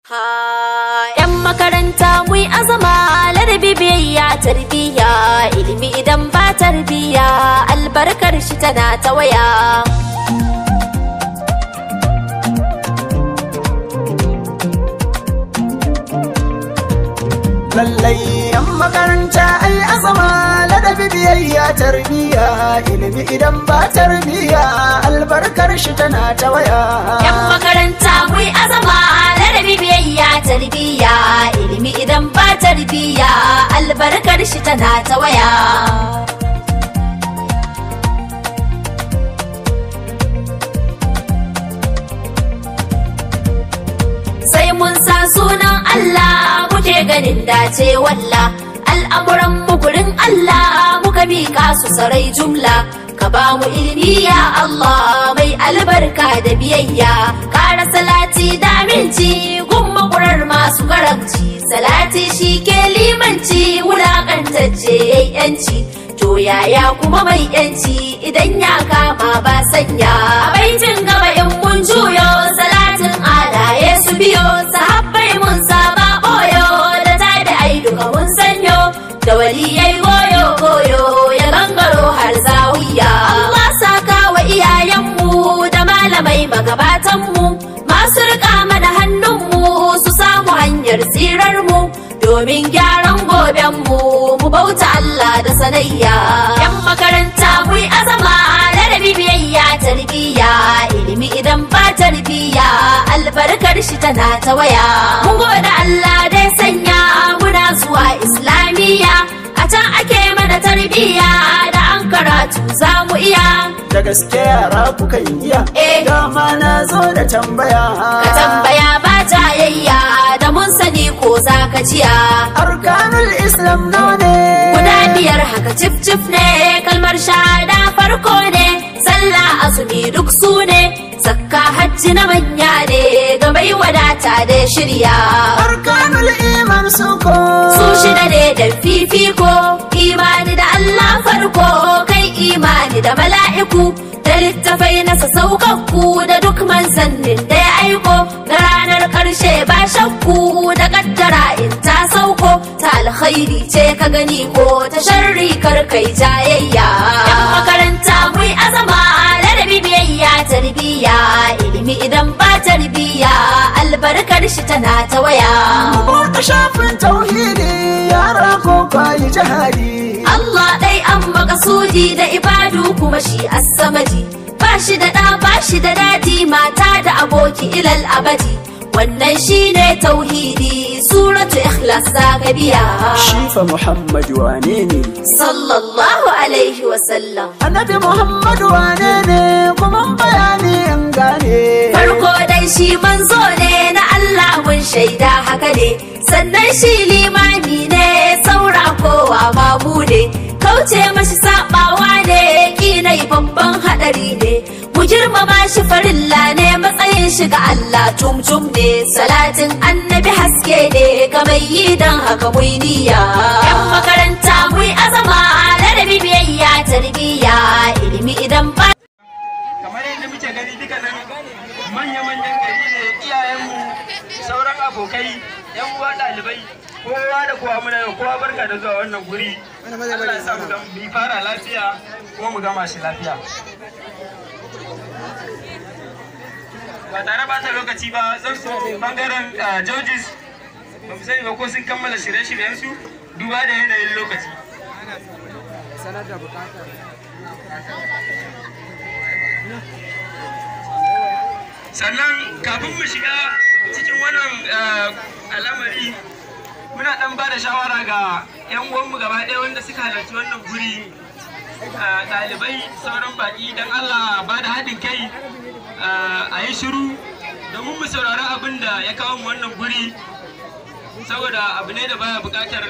'Yan makaranta mu yi azama, ladabi biyayya tarbiyya, ilimi idan ba tarbiyya albarkar shi tana ta waya. Lallai 'yan makaranta ai azama, ladabi biyayya tarbiyya, ilimi idan ba tarbiyya albarkar shi tana ta waya. 'Yan makaranta mu yi azama, ladabi biyayya tarbiyya, ilimi idan ba tarbiyya albarkar shi tana ta waya. Sai mun sa sunan Allah muke ganin dace walla, al'amuran mu gurin Allah muka miƙa su sarai jumla. Ka ba mu ilimi ya Allah mai albarka da biyayya, ƙara salati da aminci gun makurar masu karamci. Salati shi ke limanci wulaƙantacce yayi yanci, to yaya kuma mai yanci idan ya kama ba sanya. A baitin gaba in mun juyo salatin alaye su biyo, sahabbai mun saba boyo da tabi ai duka mun sanyo, da waliyai goyo goyo ya gangaro har zawiya. Allah saka wa iyayenmu da malamai magabatanmu, masu rika mana hannunmu su samu hanyar tsirarmu, domin gyaran gobenmu mu bauta Allah da sanayya. 'Yan makaranta mu yi azama, ladabi biyayya tarbiyya, ilimi idan ba tarbiyya albarkar shi tana ta waya. Mun gode Allah dai sanya muna zuwa islamiyya, a can ake mana tarbiyya da an karatu za mu iya. Da gaske yara kuka yi iya, dama na zo da tambaya. Ka tambaya ba jayayya, da mun sani ko za ka jiya. Arkanul Islam nawa ne? Guda biyar haka cif cif ne, kalmar shahada farko ne, sallah azumi duk su ne, zakka hajji na manya ne, ga mai wadata da shirya. Arkanul iman suko, su shida ne da fifiko, imani da Allah farko, kai imani da mala'iku, da littafai na saukakku, da duk manzannin da ya aiko, da ranar ƙarshe ba shakku, da kaddara in ta sauko, ta alkhairi ce ka gani ko ta sharri kar kai jayayya. 'Yan makaranta mu yi azama, ladabi biyayya tarbiyya, ilimi idan ba tarbiyya albarkar shi tana ta waya. Buɗe shafin tauhidi yara ko kwayi jihadi. Allah ɗai an makasudi da ibadu kuma shi as-samadi, ba shi da ɗa ba shi da dadi, mata da aboki ilal abadi. Wannan shine tauhidi, suratu ikhlas zaka biya. Shifa Muhammad wane ne? Sallallahu alaihi wa sallam. Annabi Muhammad wane ne? Kuma bayani in gane. Farko dai shi manzo ne na Allah mun shaida haka ne, sannan shi limami ne saura kowa babu ne, kauce mashi sabawa ne kinai babban hadari ne, mu girmama shi farilla ne matsayin shi ga Allah tumtum ne, salatin annabi haske ne ga mai yi dan haka mu niyya. 'Yan makaranta mu yi azama, ladabi biyayya tarbiyya, ilimi idan ba. Kamar yadda muke gani duka nan manya-manyan gari ne, iyayenmu, sauran abokai, 'yan uwa ɗalibai, kowa da kowa muna yau kowa barka da zuwa wannan guri. Allah ya sa mu fara lafiya kuma mu gama shi lafiya. Ba tare ba ta lokaci ba zan so bangaren judges ba mu sani ba ko sun kammala shirye-shiryensu duba da yanayin lokaci. Sanar da bukatar. Sannan kafin mu shiga cikin wannan al'amari muna dan ba da shawara ga 'yan uwanmu gaba ɗaya wanda suka halarci wannan guri, ɗalibai, sauran baƙi, don Allah ba da haɗin kai a yi shiru domin mu saurari abin da ya kawo mu wannan guri, saboda abu ne da baya buƙatar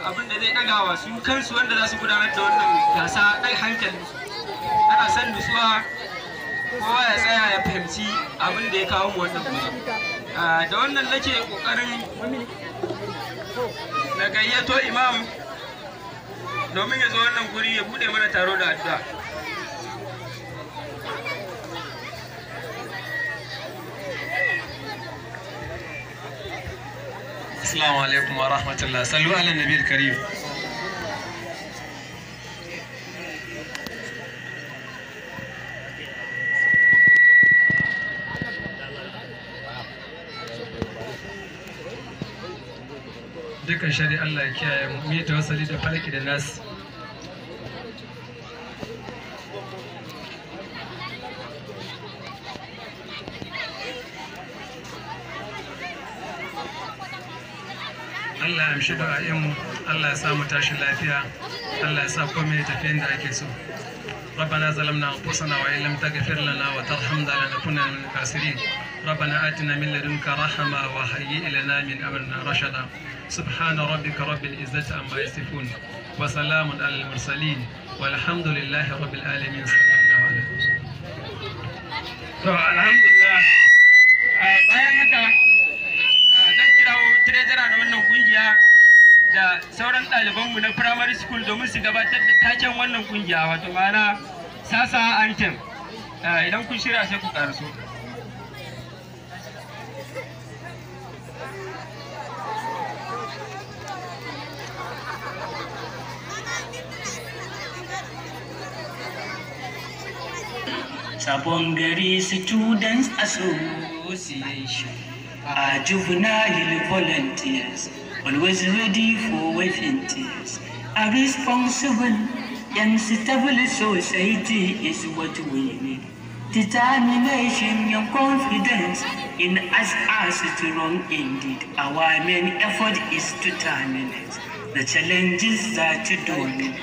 abin da zai ɗaga wa su kansu wanda za su gudanar da wannan gasa ɗan hankali. Ana son nutsuwa, kowa ya tsaya ya fahimci abin da ya kawo mu wannan guri. Da wannan nake ƙoƙarin na gayyato imam domin ya zo wannan guri ya buɗe mana taro da addu'a. Assalamu alaikum wa rahmatullah. Sallu ala nabiyil karim. Dukkan shari Allah ya kiyaye mu yi tawassali da falaki da nas. Allah ya amshi da'a'inmu, Allah ya sa mu tashi lafiya, Allah ya sa komai ya tafi inda ake so. ربنا ظلمنا أنفسنا وإن لم تغفر لنا وترحمنا لنكونن من الخاسرين. ربنا آتنا من لدنك رحمة وهيئ لنا من أمرنا رشدا. سبحان ربك رب العزة عما يصفون وسلام على المرسلين والحمد لله رب العالمين. صلى الله عليه وسلم. الحمد لله. bayan haka zan kirawo trejara na wannan kungiya da sauran ɗalibanmu na primary school domin su gabatar da taken wannan kungiya wato ma'ana sasa anthem. Idan kun shirya sai ku karaso. Sabon Gari Students Association are juvenile volunteers, always ready for waving tears. A responsible and stable society is what we need. Determination and confidence in us are strong indeed. Our main effort is to terminate the challenges that dominate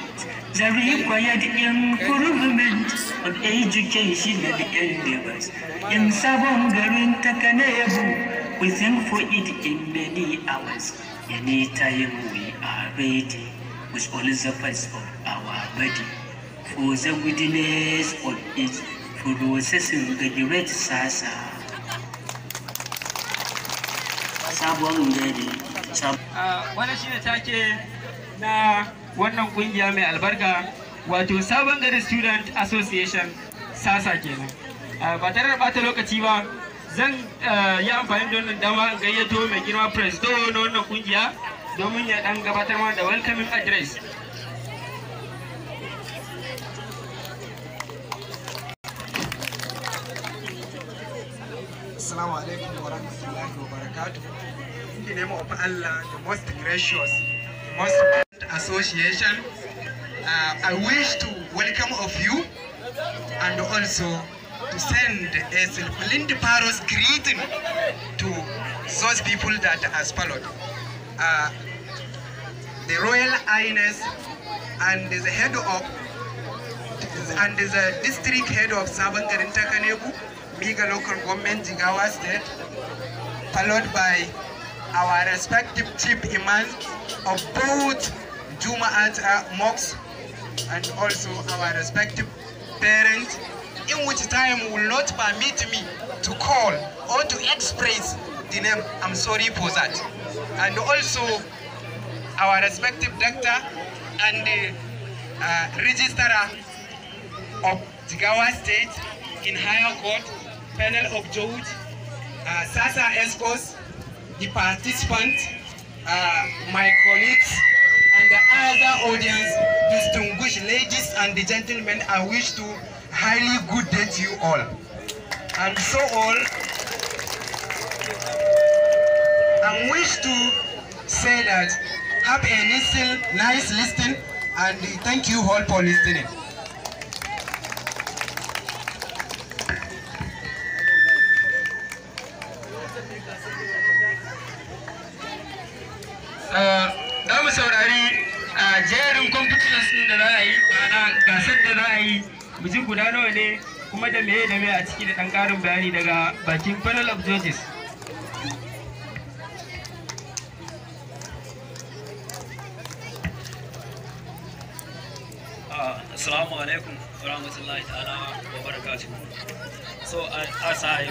the required improvement of education and endeavors. In Sabon Garin Takanebu, we think for it in many hours. Anytime we are ready, with all the parts of our body, for the goodness of it, for processing the great Sasa. Sabon Gari. Wannan shine take na wannan kungiya mai albarka wato Sabon Gari Student Association sasa kenan. Ba tare da bata lokaci ba zan yi amfani da wannan dama in gayyato mai girma president na wannan kungiya domin ya dan gabatar mana da welcoming address. Assalamu alaikum wa rahmatullahi wa barakatuh. In the name of Allah, the most gracious, the most association, I wish to welcome of you and also to send a splendiferous greeting to those people that has followed. The Royal Highness and the head of and the district head of Sabon Garin Takanebu, Miga local government, Jigawa state, followed by our respective chief imams of both Juma'at mosques and also our respective parents, in which time will not permit me to call or to express the name. I'm sorry for that. And also our respective doctor and the registrar of Jigawa State in higher court, panel of judge, Sasa Escos, the participants, my colleagues, and the other audience, distinguished ladies and the gentlemen, I wish to highly good day to you all. And so all, I wish to say that have a nice listen and thank you all for listening. Za mu saurari jerin competitions da za a yi, ma'ana gasar da za a yi, mu ji guda nawa ne kuma da meye da meye a ciki da ɗan ƙarin bayani daga bakin panel of judges. Assalamu alaikum wa rahmatullahi ta'ala wa barakatuh. So as I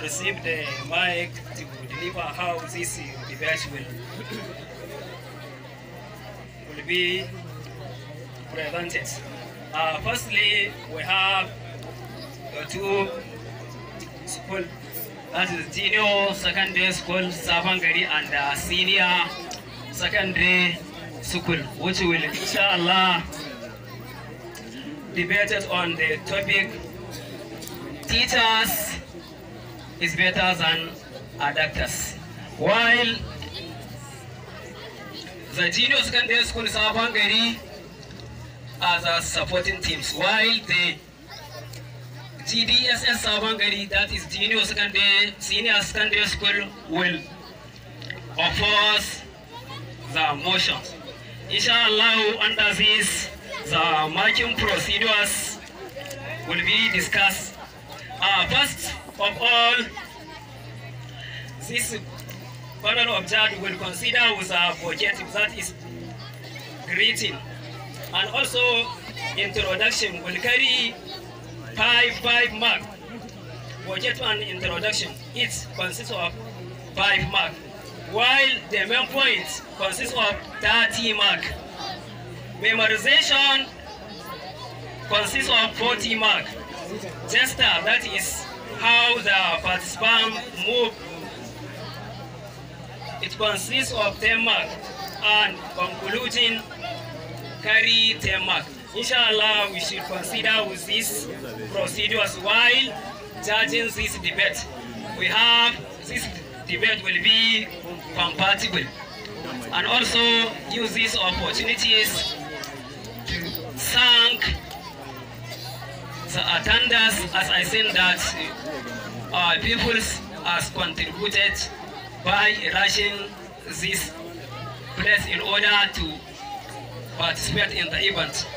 received the mic to deliver how this debate will be presented. Firstly, we have two school that is Junior Secondary School, Sabangari, and Senior Secondary School, which will, inshallah, debated on the topic teachers is better than doctors. While the Junior Secondary School Sabangari are the supporting teams, while the GDSS Sabangari, that is Junior Secondary, Senior Secondary School, will oppose the motion. Inshallah, under this, the marking procedures will be discussed. First of all, this panel of judge will consider with a objective, that is greeting, and also introduction will carry 5 marks. Project and introduction, it consists of 5 marks, while the main point consists of 30 marks. Memorization consists of 40 marks. Gesture, that is how the participant move, it consists of 10 marks, and conclusion carry 10 marks. Inshallah, we should consider with these procedures while judging this debate. We have this debate will be compatible, and also use these opportunities to thank the attendants, as I said that our people has contributed by rushing this place in order to participate in the event.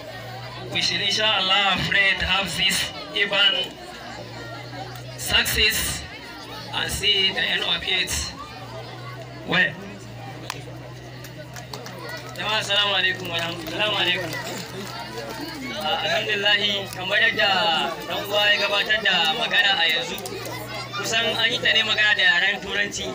We should inshallah pray to have this event success and see the end of it well. Assalamu alaikum wa rahmatullahi. Alhamdulillah, kamar yadda dan uwa ya gabatar da magana a yanzu, kusan an yi ta ne magana da yaren turanci,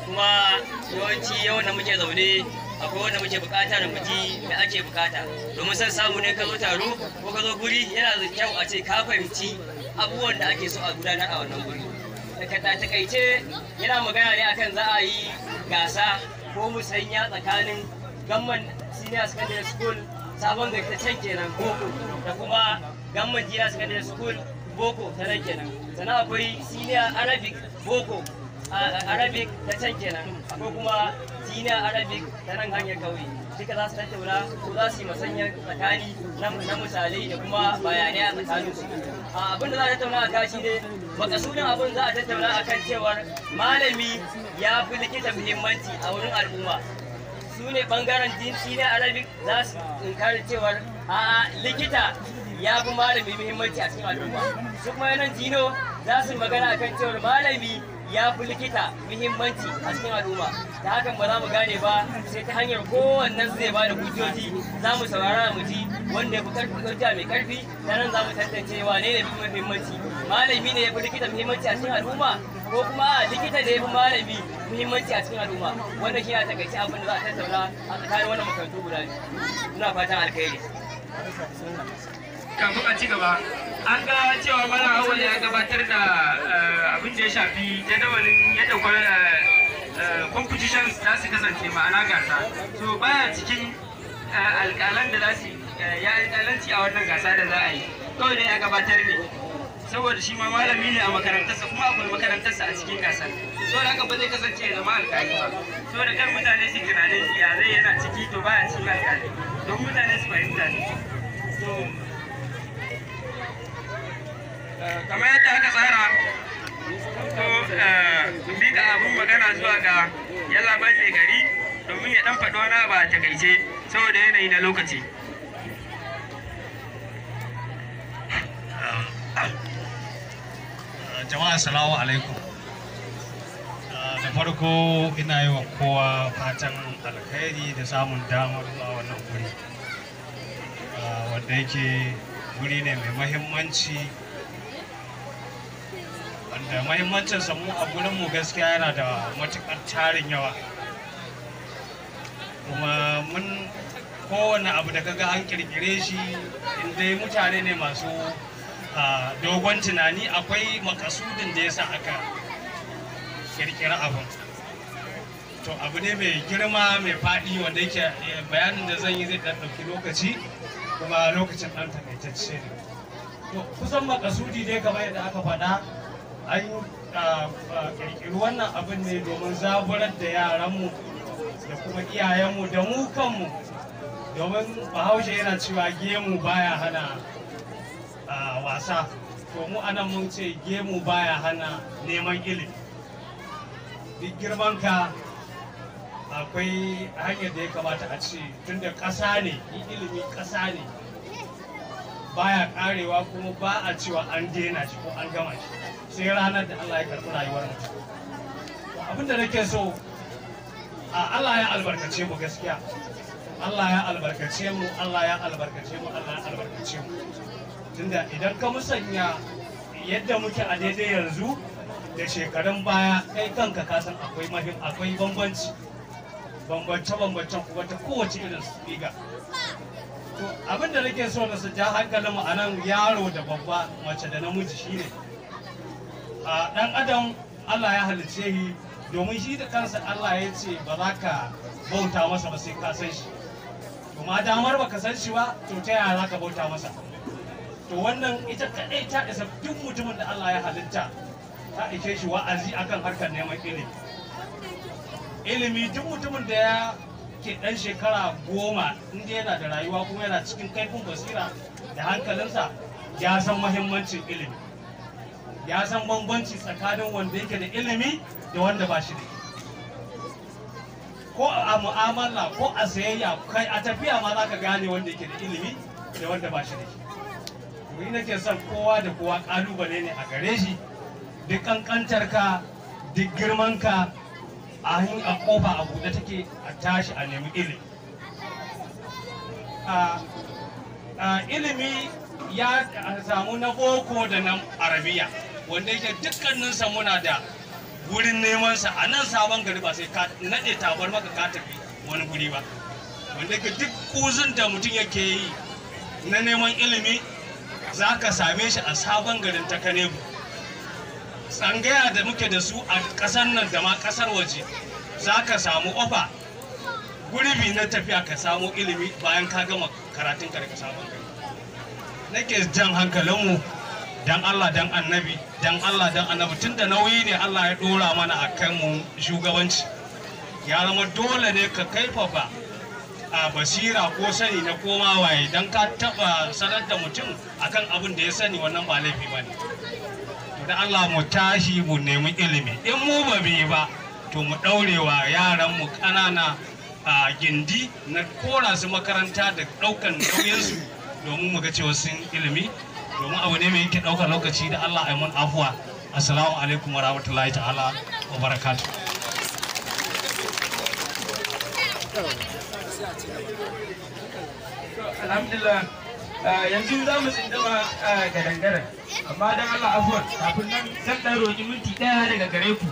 kuma yawanci yawan da muke zaune akwai wanda muke bukata da muji da ake bukata. Domin san samu ne ka zo taro ko ka zo guri, yana da kyau a ce ka fahimci abubuwan da ake so a gudanar a wannan guri. Da takaice yana magana ne akan za a yi gasa ko musanya tsakanin gamman senior secondary school sabon gari ta can kenan boko, da kuma gamman junior secondary school boko ta nan kenan. Sannan akwai senior arabic boko arabic ta can kenan, akwai kuma senior arabic ta nan hanyar kauye. Duka za su tattauna ko za su yi masanyar tsakani na misalai da kuma bayanai a tsakaninsu. Abin da za a tattauna a kashi ne makasudin abin za a tattauna a kan cewar malami ya fi likita muhimmanci a wurin al'umma. Su ne bangaren senior arabic za su inkari cewar likita ya fi malami muhimmanci a cikin al'umma. Su kuma yanan jino za su magana a kan cewar malami ya fi likita muhimmanci a cikin al'umma. Ta hakan ba za mu gane ba sai ta hanyar kowannen zai ba da hujjoji, za mu saurara mu ji wanda ya fi karfi hujja mai karfi, ta nan za mu tantance wane ne fi muhimmanci, malami ne ya fi likita muhimmanci a cikin al'umma ko kuma likita da ya fi malami muhimmanci a cikin al'umma. Wannan shi ya takaice abin da za a tattauna a tsakanin wannan makarantu guda biyu. Ina fatan alkhairi. Kafin a ci gaba, an ga cewa Malam Awwal ya gabatar da abin da ya shafi jadawalin yadda competitions za su kasance, ma'ana gasa. So baya cikin alƙalan da za su ya alƙalanci a wannan gasa da za a yi. Kawai dai ya gabatar ne, saboda shi ma malami ne a makarantarsa, kuma akwai makarantarsa a cikin gasar. Saboda haka ba zai kasance ya zama alƙali ba. Saboda kar mutane su tunanin ya zai yana ciki to baya cikin alƙali, don mutane su fahimta ne. Kamar yadda aka tsara, to miƙa abin magana zuwa ga yalla bai mai gari domin ya dan faɗo wani ba a takaice saboda yanayi na lokaci. Jama'a assalamu alaikum. Da farko ina yi wa kowa fatan alkhairi da samun damar zuwa wannan guri, wanda yake guri ne mai mahimmanci, wanda mahimmancinsa mu a gurinmu gaskiya yana da matuƙar tarin yawa. Kuma mun kowane abu da kaga an kirkire shi, inda mutane ne masu dogon tunani, akwai makasudin da yasa aka kirkira abin. To abu ne mai girma mai faɗi wanda yake bayanin da zan yi zai ɗan ɗauki lokaci kuma lokacin ɗan takaitacce ne. To kusan makasudi dai kamar yadda aka faɗa an kirkiri wannan abin ne domin zaburar da yaranmu da kuma iyayenmu da mu kanmu, domin bahaushe yana cewa gemu baya hana wasa, to mu anan mun ce gemu baya hana neman ilimi. Duk girman ka akwai hanyar da ya kamata a ce tunda ƙasa ne, ilimi ƙasa ne, baya karewa kuma ba a cewa an daina shi ko an gama shi sai ranar da Allah ya karɓi rayuwar mutum. Abinda nake so, Allah ya albarkace mu gaskiya, Allah ya albarkace mu, Allah ya albarkace mu, Allah ya albarkace mu. Tunda idan ka musanya yadda muke a daidai yanzu da shekarun baya, kai kanka ka san akwai bambanci, bambance-bambancen kuma ta kowace irin siga. To abin da nake so na su ja hankalin mu anan, yaro da babba, mace da namiji, shine a dan adam Allah ya halicce shi domin shi da kansa Allah ya ce ba za ka bauta masa ba sai ka san shi. To ma damar baka san shi ba, to ta yaya za ka bauta masa? To wannan ita kadai ta isa duk mutumin da Allah ya halitta, ta ike shi wa'azi akan harkar neman ilimi. Ilimi duk mutumin da ya ke ɗan shekara 10 inda yana da rayuwa kuma yana cikin kaifin basira da hankalinsa, ya san mahimmancin ilimi, ya san bambanci tsakanin wanda yake da ilimi da wanda ba shi da shi. Ko a mu'amala ko a sayayya, kai a tafiya ma za ka gane wanda yake da ilimi da wanda ba shi da shi. Ni nake son kowa da kowa ƙalubale ne a gare shi, duk ƙanƙantar ka, duk girman ka, a kofa a buɗe take, a tashi a nemi ilimi. Ilimi ya samu na boko da na arabiya, wanda yake dukkaninsa muna da wurin nemansa a nan Sabon Gari, ba sai ka naɗe tabar maka ka tafi wani guri ba. Wanda yake duk kuzin da mutum yake yi na neman ilimi za ka same shi a Sabon Garin ta Kanebu. Tsangaya da muke da su a ƙasar nan da ma ƙasar waje, za ka samu ofa gurbi na tafiya ka samu ilimi bayan ka gama karatun ka daga Sabon Gari. Nake jan hankalinmu dan Allah dan annabi, dan Allah dan annabi, tunda nauyi ne Allah ya dora mana a kan mu shugabanci, ya zama dole ne ka kaifafa a basira ko sani na koma waye, dan ka taba sanar da mutum akan abin da ya sani, wannan ba laifi bane. Da Allah mu tashi mu nemi ilimi, in mu ba mu ba to mu daurewa yaran mu kanana a gindi na kora su makaranta da daukan nauyin su domin mu ga cewa sun ilimi, domin abu ne mai yake daukar lokaci. Da Allah ya mun afuwa. Assalamu alaikum wa rahmatullahi ta'ala wa barakatuh. Alhamdulillah, yanzu za mu tsindama ga dangaren, amma don Allah afuwar kafin nan zan ɗan roƙi minti ɗaya daga gare ku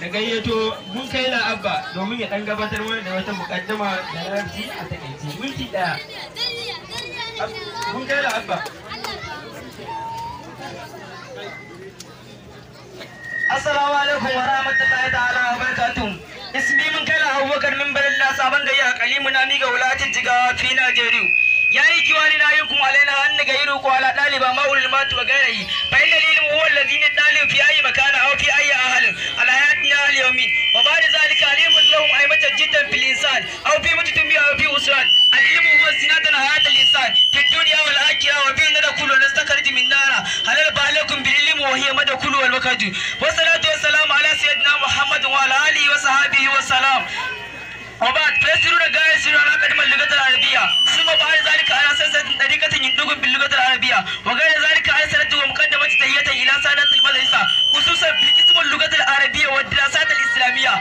da gayyato mun kai Abba domin ya ɗan gabatar mana da wata muƙaddama da larabci a takaice. Minti ɗaya. Mun kai Abba. Assalamu alaikum wa rahmatullahi ta'ala wa barakatuh. Ismi mun kai Abubakar min balilla Sabon Gari a Kalimu na miga wulatin Jigawa fi Najeriya. yayi kiwani na yin kuma alaina an daga yiru ko ala daliba maulil matu wa gairi fa inna lilmu huwa alladhi yadalibu fi ayi makana aw fi ayi ahal ala hayatina al yawmin wa ba'da zalika alimun lahum aymata jiddan fil insan aw fi mutumi aw fi usran al ilmu huwa zinatan hayat al insan fi dunya wal akhirah wa fi nadkhulu nastakhrij min nara halal ba'alakum bil ilmi wa hiya madkhulu wal wakati wa salatu wa salam ala sayyidina muhammad wa ala alihi wa sahbihi wa salam. وبعد فسروا الجاي سروا على كلمة اللغة العربية ثم بعد ذلك على أساس طريقة ينطق باللغة العربية وغير ذلك على سنة ومقدمة تحية إلى سادة المدرسة خصوصا في قسم اللغة العربية والدراسات الإسلامية.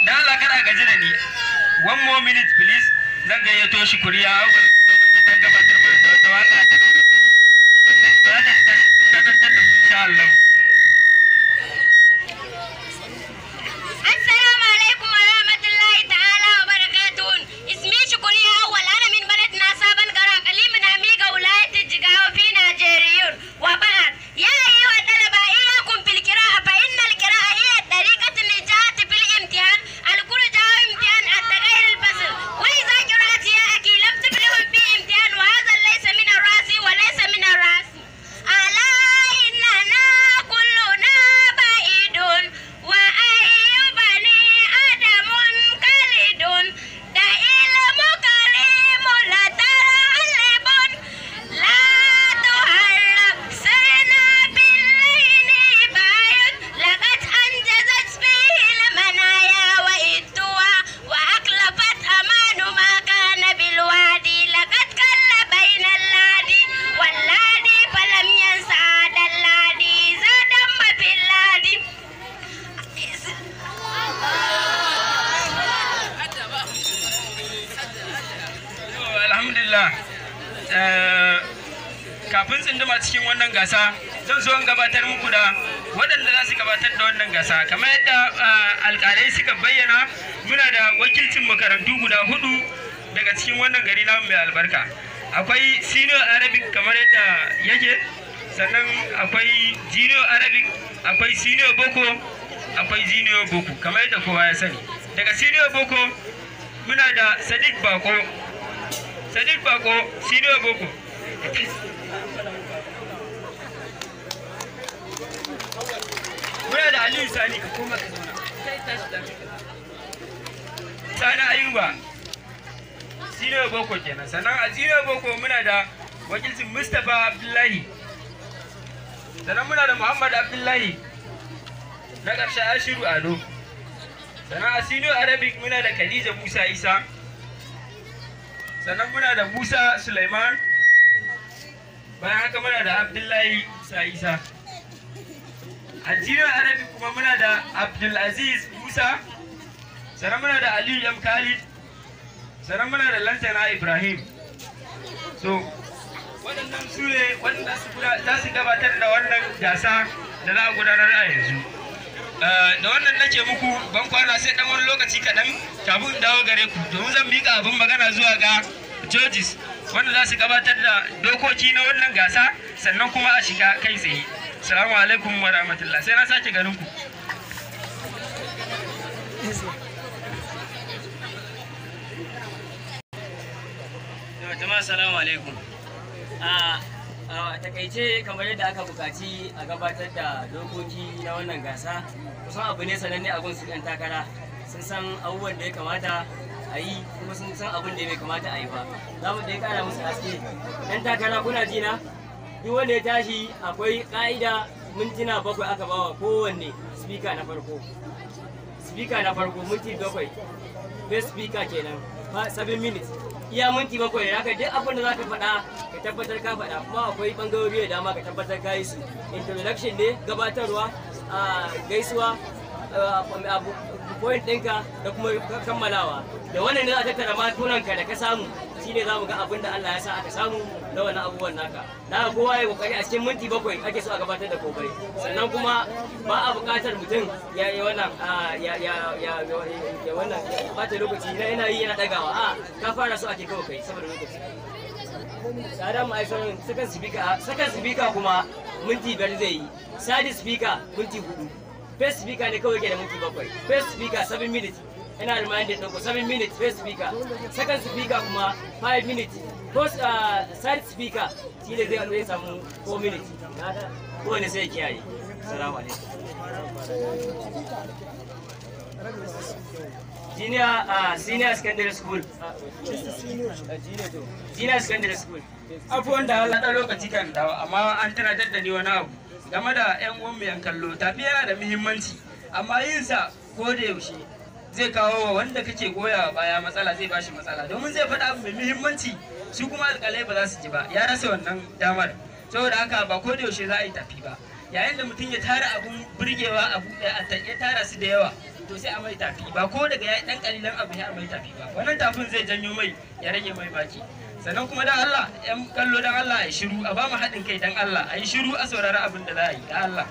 Dan Allah kana gajira ni 1 more minute please zan gayyato shi kuriya dan gabatar da waka insha Allah. السلام عليكم ورحمة الله تعالى وبركاته. اسمي شكرية أول، أنا من بلدنا صابن قرا قليل من أميقة ولاية الجيجاو في نيجيريا. wannan gasa zan so in gabatar muku da waɗanda za su gabatar da wannan gasa. Kamar yadda alƙalai suka bayyana, muna da wakilcin makarantu guda 4 daga cikin wannan gari namu mai albarka. Akwai senior Arabic kamar yadda yake, sannan akwai junior Arabic, akwai senior Boko, akwai junior Boko kamar yadda kowa ya sani. Daga senior Boko muna da Sadiq Bako, senior Boko. Muna da Aliyu Sani, Sani Ayuba, senior Boko kenan. Sannan a senior Boko muna da wakilcin Mustapha Abdullahi, sannan muna da Muhammad Abdullahi, na ƙarshe Ashiru Ado. Sannan a senior Arabic muna da Khadija Musa Isa, sannan muna da Musa Sulaiman, bayan haka muna da Abdullahi Musa Isa. A junior Arabic kuma muna da Abdulaziz Musa, sannan muna da Aliyu M. Khalid, sannan muna da Lantana Ibrahim. So waɗannan su ne waɗanda za su gabatar da wannan gasa da za a gudanar a yanzu. Da wannan nake muku ban kwana sai ɗan wani lokaci kaɗan kafin in dawo gare ku, domin zan miƙa abin magana zuwa ga judges wanda za su gabatar da dokoki na wannan gasa, sannan kuma a shiga kai tsaye. Assalamu alaikum wa rahmatullah, sai na sake ganin ku. Jama'a assalamu alaikum. A takaice kamar yadda aka bukaci a gabatar da dokoki na wannan gasa, kusan abu ne sananne a gunsu ɗan takara sun san abubuwan da ya kamata a yi kuma sun san abin da bai kamata a yi ba. Za mu ɗaya ƙara musu haske. Ɗan takara kuna jina? Duk wanda ya tashi akwai ƙa'ida mintuna 7 aka bawa kowanne speaker na farko. Speaker na farko minti 7. Best speaker kenan 7 minutes. Iya minti 7 ne, haka duk abin da za ka faɗa ka tabbatar ka faɗa, kuma akwai ɓangarori da dama ka tabbatar ka yi su. Introduction ne, gabatarwa, gaisuwa, point ɗinka da kuma kammalawa. Da wannan ne za a tattara matunanka da ka samu, shi ne za mu ga abin da Allah ya sa aka samu na wannan abubuwan naka. Na kowa ya kokari a cikin minti 7 ake so a gabatar da kokari. Sannan kuma ba a buƙatar mutum ya yi wannan ya wannan bata lokaci na yana yi yana ɗagawa. A ka fara so ake kawai kai saboda lokaci. Sada mu aisha second speaker kuma minti 5 zai yi. Sadi speaker minti 4. First speaker ne kawai ke da minti 7. First speaker 7 minutes. Ina reminded ɗauko 7 minutes first speaker. Second speaker kuma 5 minutes. First third speaker shi ne zai samu 4 minutes. Kowane sai kiyaye. Assalamu alaikum. Senior secondary school. Junior secondary school. Abubuwan da Allah ɗan lokaci kan dawo, amma an tunatar da ni wani abu game da 'yan uwan yan kallo. Tafi yana da muhimmanci, amma yin sa ko da yaushe zai kawo wa wanda kake goya baya matsala, zai bashi matsala, domin zai faɗa abu mai muhimmanci su kuma alƙalai ba za su ji ba, ya rasa wannan damar. Saboda haka ba ko da yaushe za a yi tafi ba. Yayin da mutum ya tara abun burgewa abu ɗaya, ya tara su da yawa, to sai a mai tafi, ba ko daga ya ɗan ƙalilan abu ya mai tafi ba. Wannan tafin zai janyo mai ya rage mai baki. Sannan kuma dan Allah, 'yan kallo dan Allah a yi shiru, a ba mu haɗin kai dan Allah, a yi shiru a saurari abin da za a yi dan Allah.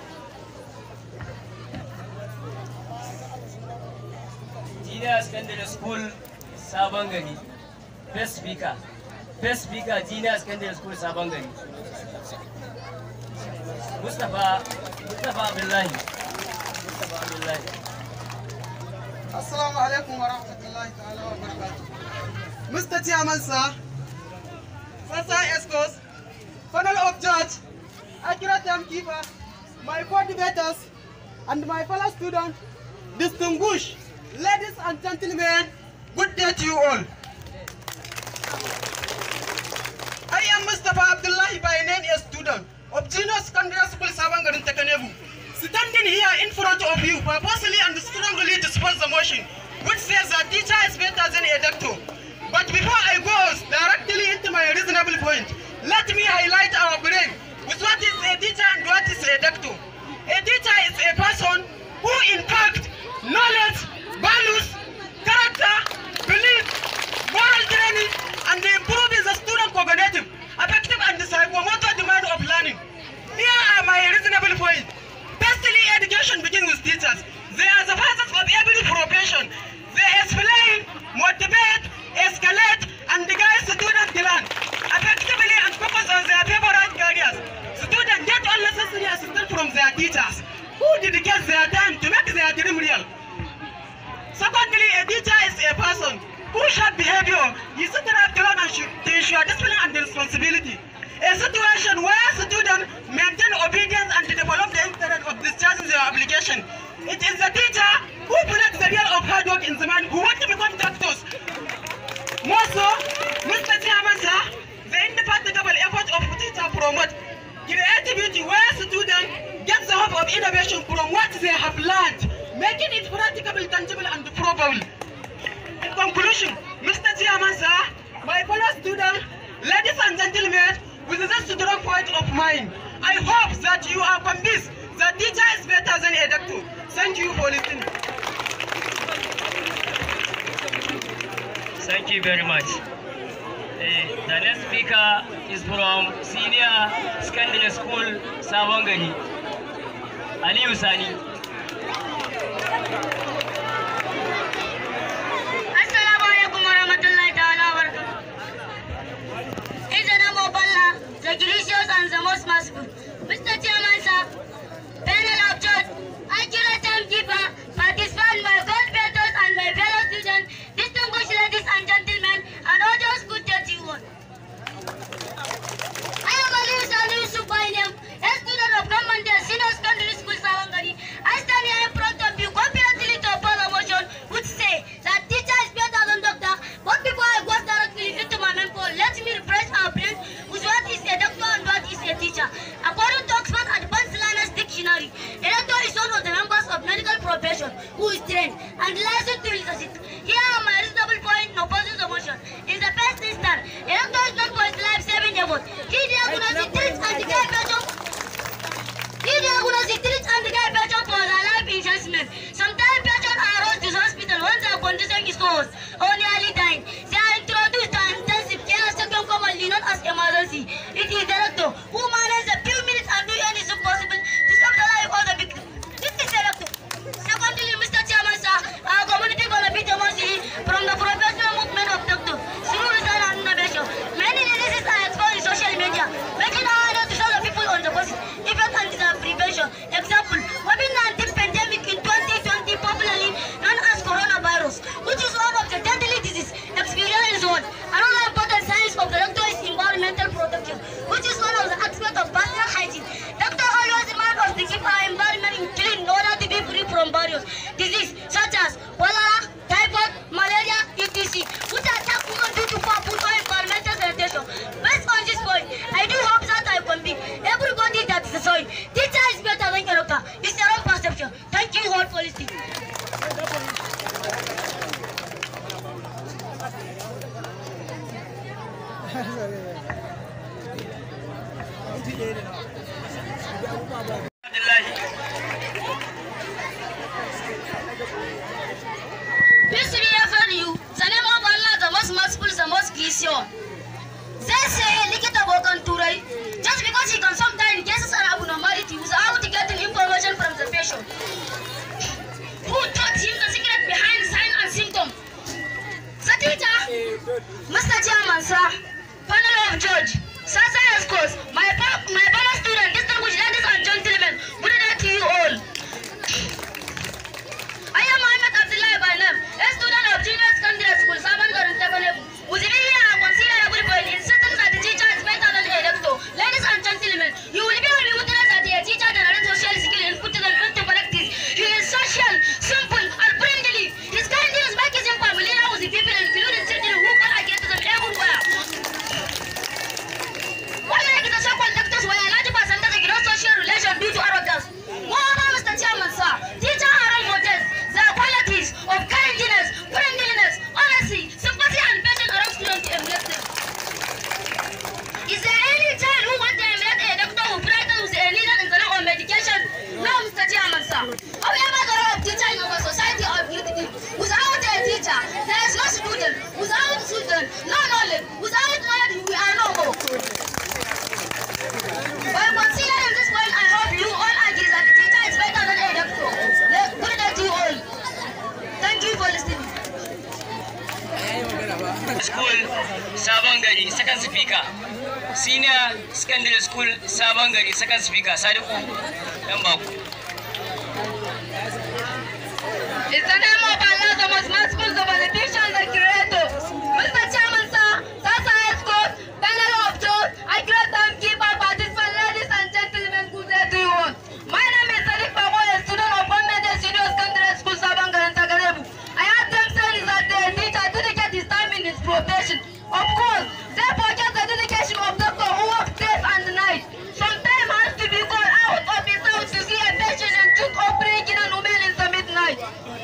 Junior secondary school Sabon Gari. First speaker Junior secondary school Sabon Gari. Mustapha Abdullahi. Assalamu alaikum wa rahmatullahi ta'ala wa barakatuh. Mr. Chairman, sir, Sasa Escos, panel of judge, accurate timekeeper, my co-debaters, and my fellow students, distinguished ladies and gentlemen, good day to you all. I am Mustapha Abdullahi, by name a student of Junior Secondary School Sabon Gari Takanebu, standing here in front of you purposely and strongly to support the motion, which says that teacher is better than a doctor. But before I go directly into my reasonable point, let me highlight our brain with what is a teacher and what is a doctor. A teacher is a person who impact knowledge, values, character, belief, moral training, and improving the student cognitive, affective, and psychomotor demand of learning. teachers. They are the fathers of every profession. They explain, motivate, escalate, and guide students to learn effectively and focus on their favorite careers. Students get all necessary assistance from their teachers, who dedicate their time to make their dream real. Secondly, a teacher is a person who should behavior. He should have to learn and to ensure discipline and responsibility. A situation where students maintain obedience and develop the interest of discharging their obligation. It is the teacher who reflects the real of hard work in the man who want to become doctors. More so, Mr. Chairman, sir, the indefatigable effort of teacher promote creativity where students get the hope of innovation from what they have learned, making it practicable, tangible, and probable. In conclusion, Mr. Chairman, sir, my fellow students, ladies and gentlemen, with this strong point of mind, I hope that you are convinced that teacher is better than a doctor. Thank you for listening. Thank you very much. The next speaker is from Senior Secondary School, Sabongani, Aliyu Sani. Assalamu alaikum warahmatullahi ta'ala wabarakatuh. In the name of Allah, the gracious and the most merciful, Mr. Chairman, sir, panel of judge, accurate timekeeper, participants, my God-bearers and my fellow students, distinguished ladies and gentlemen, and audience good 31. I am Aliyu Sani Yusuf by name, a student of Government Senior Secondary School, Savangari. I stand here in front of you confidently to oppose a motion which say that teacher is better than doctor. But before I go directly into my main point, let me refresh our brains with what is a doctor and what is a teacher. According to Oxford Advanced Learners Dictionary, a doctor is one of the members of medical profession who is trained and licensed to research. Here are my reasonable point in opposing the motion. In the first instance, a doctor is not for his life-saving effort. He diagnoses, treats, and the guide patient. He diagnoses, treats, and the guide patient for their life enhancement. Sometimes patients are rushed to the hospital when their condition is worse or nearly dying. They are introduced to an intensive care section commonly known as emergency. It is the doctor who manages a few minutes and do anything possible to save the life of the victim. This is the doctor. Secondly, Mr. Chairman, sir, our community benefit immensely from the professional movement of doctors through research and innovation. Many diseases are exposed in social media. speaker, Senior Secondary School Sabon Gari, second speaker, Sadiku Dambaku. In the name of Allah, the most merciful, the benediction, the creator, Mr. Chairman, sir, Sasa Escort, panel of judges, I great timekeeper, participants, ladies and gentlemen, good day to you all. My name is Sadiq Babo, a student of Bombay Senior Secondary School, Sabon Gari, Tagalebu. I had them saying that the teacher dedicate his time in his profession. Of course, they forget the dedication of doctor who works days and nights. Sometimes has to be called out of his house to see a patient and took or breaking an woman in the midnight.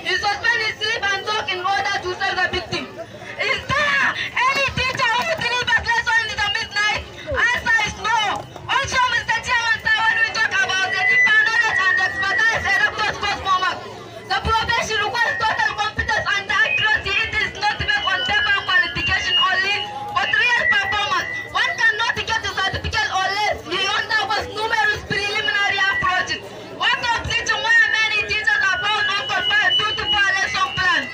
He suspend his sleep and talk in order to save the victim. Is there any teacher who delivers lesson in the midnight? Answer is no. Also, Mr. Chairman, sir, when we talk about the deeper knowledge and expertise a doctor's course format, the profession requires total competence and accuracy. It is not based on paper qualification only, but real performance. One cannot get a certificate unless he undergoes numerous preliminary approaches. What of teaching where many teachers are found unqualified due to poor lesson plans?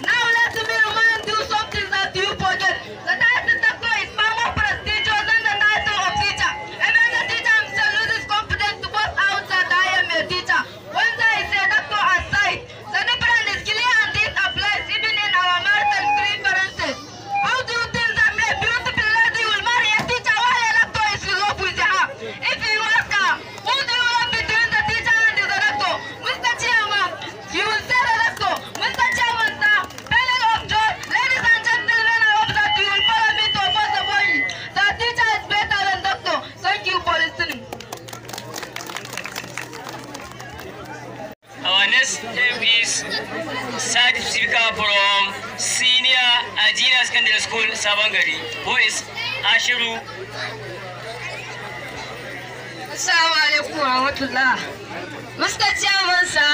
Now let me remind you something that you forget. The title doctor is far more prestigious than the title of teacher. Even the teacher himself loses confidence to boast out that I am a teacher. When there is a doctor aside, the difference is clear and this applies even in our marital preferences. How do you think that a beautiful lady will marry a teacher while a doctor is in love with her? If you ask her, who do you love between the teacher and the doctor? Mr. Chairman, she will say the doctor. Mr. Chairman, sir, panel of judges, ladies and gentlemen, I hope that you will follow me to oppose the point. The teacher is better than doctor. Thank you for listening. Our next step is third speaker from Senior Junior Secondary School Sabon Gari, who is Ashiru. Assalamu alaikum wa rahmatullah. Mr. Chairman, sir,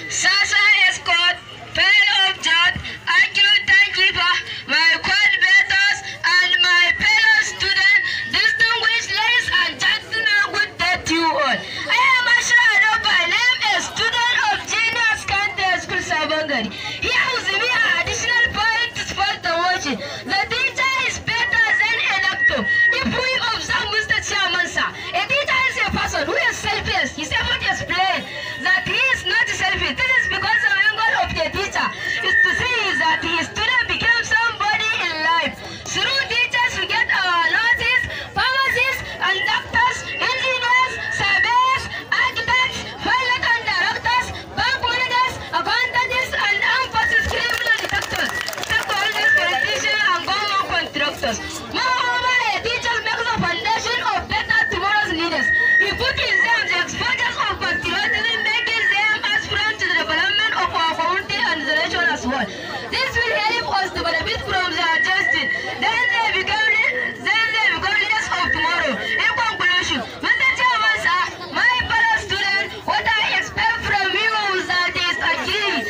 Sasa Escort, panel of judges, accurate timekeeper, my coordinators, and my fellow students, distinguished ladies and gentlemen, good day to you all. I am Ashra by name, a student of Junior Secondary School Sabon Gari. Here with me are additional points for the watching. The teacher is better than a doctor. If we observe Mr. Chairman, sir, a teacher is a person who is selfless. He said what explain that he is not selfish. This is because the angle of the teacher is to see that his student became somebody in life. Through teachers we get our nurses, pharmacists, and doctors, engineers, surveyors, architects, pilot and directors, bank managers, accountants, and armed forces criminal detectives, stakeholders, politicians, and government contractors. Moreover, a teacher makes the foundation of better tomorrow's leaders. He put in them the expressions of patriotism, making them aspirant to the development of our community and the nation as well. This will help us to benefit from their justice. Then they become leaders of tomorrow. In conclusion, Mr. Chairman, sir, my fellow student, what I expect from you is that is agree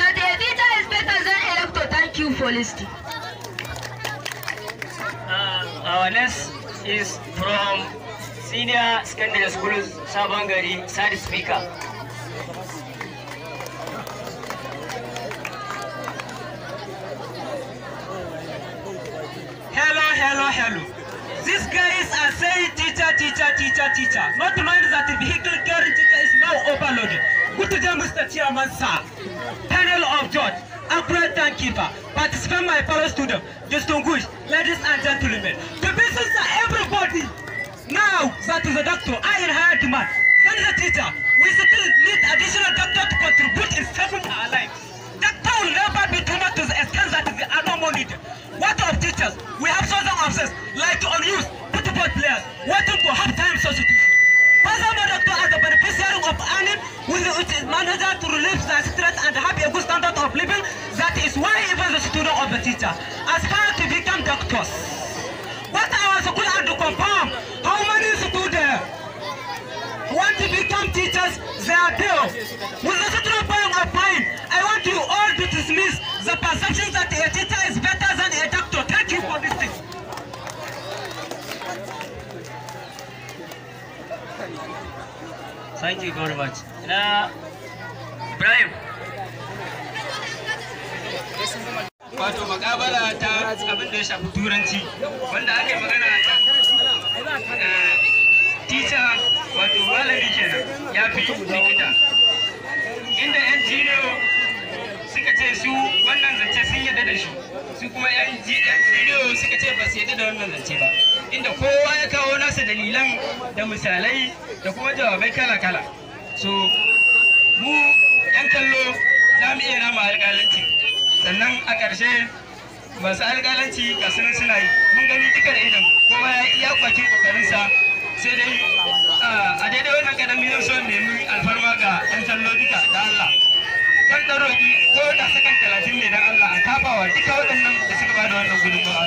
that a teacher is better than a doctor. Thank you for listening. Our next is from Senior Secondary School Sabon Gari, third speaker. Hello. These guys are saying teacher. Not mind that the vehicle carrying teacher is now overloaded. Good day, Mr. Chairman, sir. Panel of judges, accurate timekeeper, participant, my fellow student, distinguished ladies and gentlemen. The business are everybody. Now that is a doctor, I in higher demand. That is a teacher. We still need additional doctor to contribute in saving our lives. Doctor will never be too much to the extent that they are no more needed. What of teachers? We have thousands of them, like unused football players, waiting to half-time substitution. Furthermore, doctor as a beneficiary of earning with its manager to relieve the stress and have a good standard of living. That is why even the student of the teacher aspire to become doctors. What our school and to confirm how many students want to become teachers, they are there. With the student point of mine, I want you all to dismiss the perception that a teacher is better than a doctor. Thank you for listening. Thank you very much. Now, Ibrahim. wato makabala ta abin da ya shafi turanci wanda aka yi magana tita wato malami kenan ya fi likita inda yan jino suka ce su wannan zance sun yadda da shi su kuma yan jino suka ce ba su yadda da wannan zance ba inda kowa ya kawo nasa dalilan da misalai da kuma jawabai kala-kala so mu yan kallo za mu iya nama alƙalanci sannan a ƙarshe masu alƙalanci ga sunan suna yi mun gani duka da idan kowa ya iya bakin ƙoƙarinsa sai dai a daidai wannan ƙadami zan so nemi alfarma ga yan kallo duka da Allah kan ɗaroki ko da sakan 30 ne don Allah a kafawa duka waɗannan da suka ba da wannan gudunmawa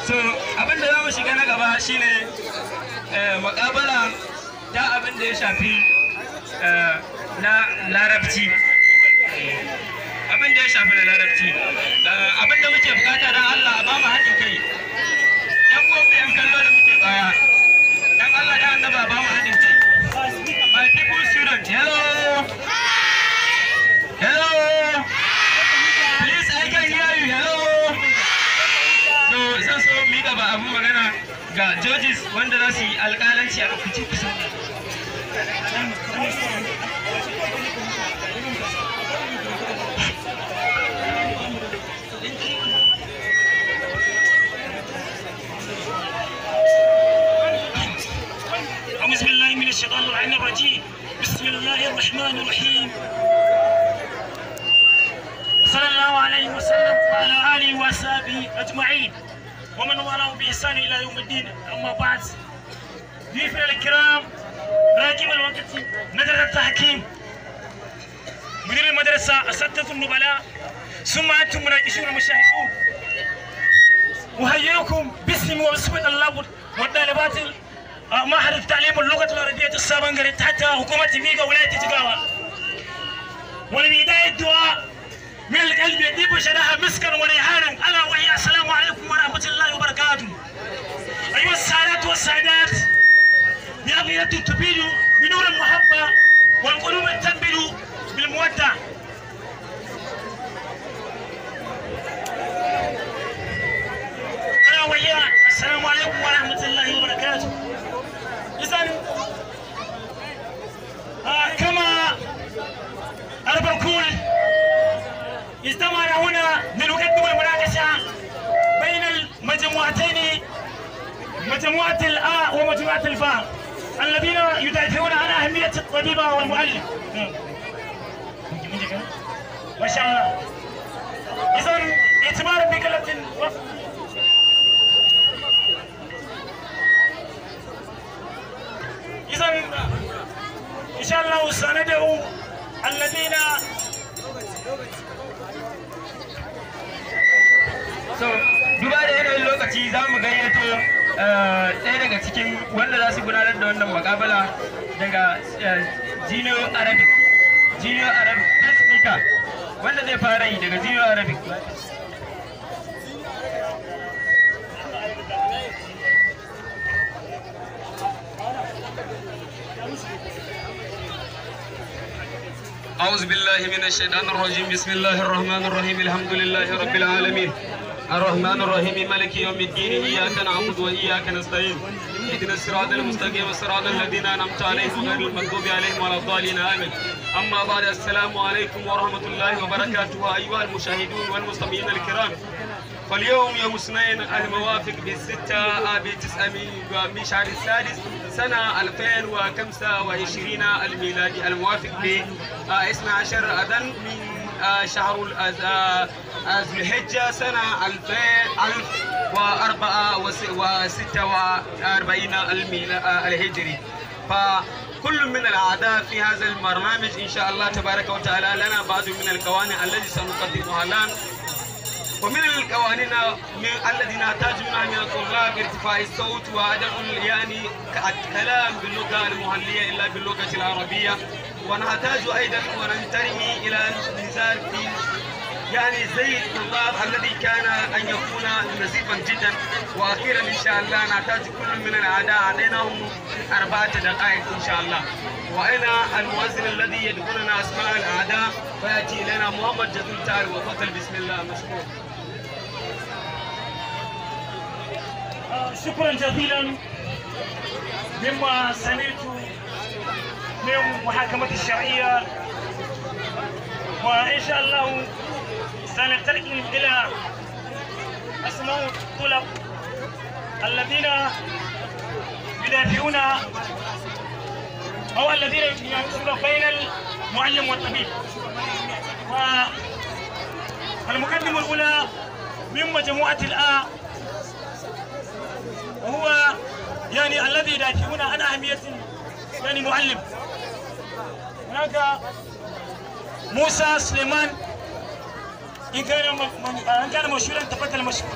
so abin da za mu shiga na gaba shine makabala ta abin da ya shafi na larabci abin da ya shafi na larabci abin da muke bukata don Allah ba mu haɗin kai yan gobe yan kallo da muke baya don Allah da annaba ba mu haɗin kai my people student hello hello please I can hear you hello so zan so mi gaba abun magana ga judges wanda za su yi alƙalanci a kuci kusa أعوذ بالله من الشيطان اللعين الرجيم بسم الله الرحمن الرحيم صلى الله عليه وسلم وعلى آله وصحبه أجمعين ومن والاه بإحسان إلى يوم الدين أما بعد ضيوفنا الكرام راكب الوقت مدرسة التحكيم مدير المدرسة أساتذة النبلاء ثم أنتم مناقشون المشاهدون أحييكم باسم وباسم الله والطالبات معهد التعليم اللغة العربية السابنغري تحت حكومة ميغا ولاية جيغاوا ولبداية الدعاء من القلب يطيب شرها مسكا وريحانا ألا وهي السلام عليكم ورحمة الله وبركاته. أيها السادات والسادات بأبيض تبيد بنور المحبة والقلوب تنبل بالمودة. ألا وهي السلام عليكم ورحمة الله وبركاته. إذن كما أربكون اجتمعنا هنا لنقدم المناقشة بين المجموعتين مجموعة الآ ومجموعة الفاء الذين يدافعون عن أهمية الطبيبة والمعلم. ما شاء الله. إذن اعتبارا بقلة الوقت إذن إن شاء الله سندعو الذين so duba da yanayin lokaci za mu gayyato ɗaya daga cikin wanda za su gudanar da wannan makabala daga Junior Arabic guest speaker wanda zai fara yi daga Junior Arabic. أعوذ بالله من الشيطان الرجيم بسم الله الرحمن الرحيم الحمد لله رب العالمين الرحمن الرحيم مالك يوم الدين إياك نعبد وإياك نستعين اهدنا الصراط المستقيم صراط الذين أنعمت عليهم غير المغضوب عليهم ولا الضالين آمين. أما بعد السلام عليكم ورحمة الله وبركاته أيها المشاهدون والمستمعين الكرام. فاليوم يوم الاثنين الموافق بالستة بتسعة من شهر السادس سنة 2025 الميلادي الموافق ب 12 أذن من شهر ذو الحجة سنة 1446 الهجري. فكل من الأعداء في هذا البرنامج إن شاء الله تبارك وتعالى لنا بعض من القوانين التي سنقدمها الآن. ومن القوانين الذين نحتاجونها من الطلاب ارتفاع الصوت وعدم يعني الكلام باللغة المحلية إلا باللغة العربية. ونحتاج أيضا وننتمي إلى نزال يعني زيد الطلاب الذي كان أن يكون نزيفا جدا. وأخيرا إن شاء الله نحتاج كل من الأعداء عليهم 4 دقائق إن شاء الله. وأين المؤذن الذي يدخلنا أسماء الأعداء فيأتي إلينا محمد جدول تاري وقتل بسم الله مشكور. شكرا جزيلا مما سمعت من محاكمة الشرعية، وإن شاء الله سننتقل إلى أسماء الطلاب الذين يدافعون أو الذين يفصلون بين المعلم والطبيب. والمقدمة الأولى من مجموعة الآ وهو يعني الذي يدافعون عن أهمية يعني معلم. هناك موسى سليمان إن كان مشهورا تفضل مشهور.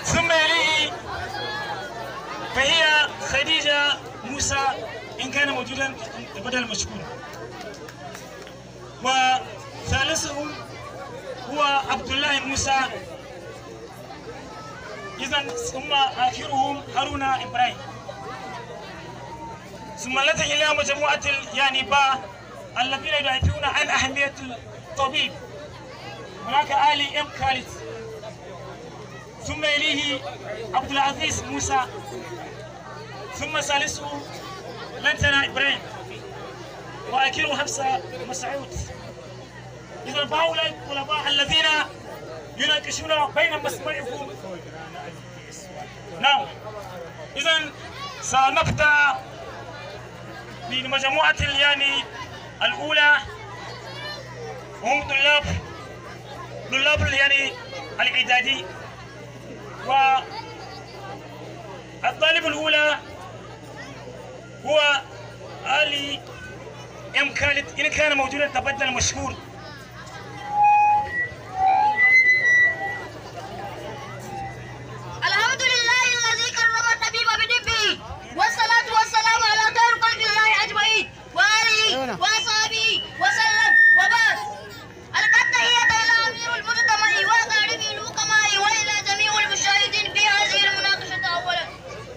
ثم يليه فهي خديجة موسى إن كان موجودا تفضل مشكور. وثالثهم هو عبد الله موسى. إذن ثم آخرهم هارون إبراهيم. ثم التي إلى مجموعة يعني با الذين يدافعون عن أهمية الطبيب. هناك آلي إم خالد. ثم يليه عبد العزيز موسى. ثم ثالثه لنتنا إبراهيم. وآخره حفصة مسعود. إذا هؤلاء الطلباء الذين يناقشون بين مسمعهم. نعم. إذا سنبدأ بمجموعة يعني الأولى وهم طلاب يعني الإعدادي. والطالب الأولى هو آلي إم خالد إن كان موجودا تبدل مشهور. الحمد لله الذي كرم الطبيب بدبه، والصلاة والسلام على خير خلق الله أجمعين وآله وأصحابه وسلم. وبعد التحية إلى أمير المجتمع وقارب الحكماء وإلى جميع المشاهدين في هذه المناقشة. أولا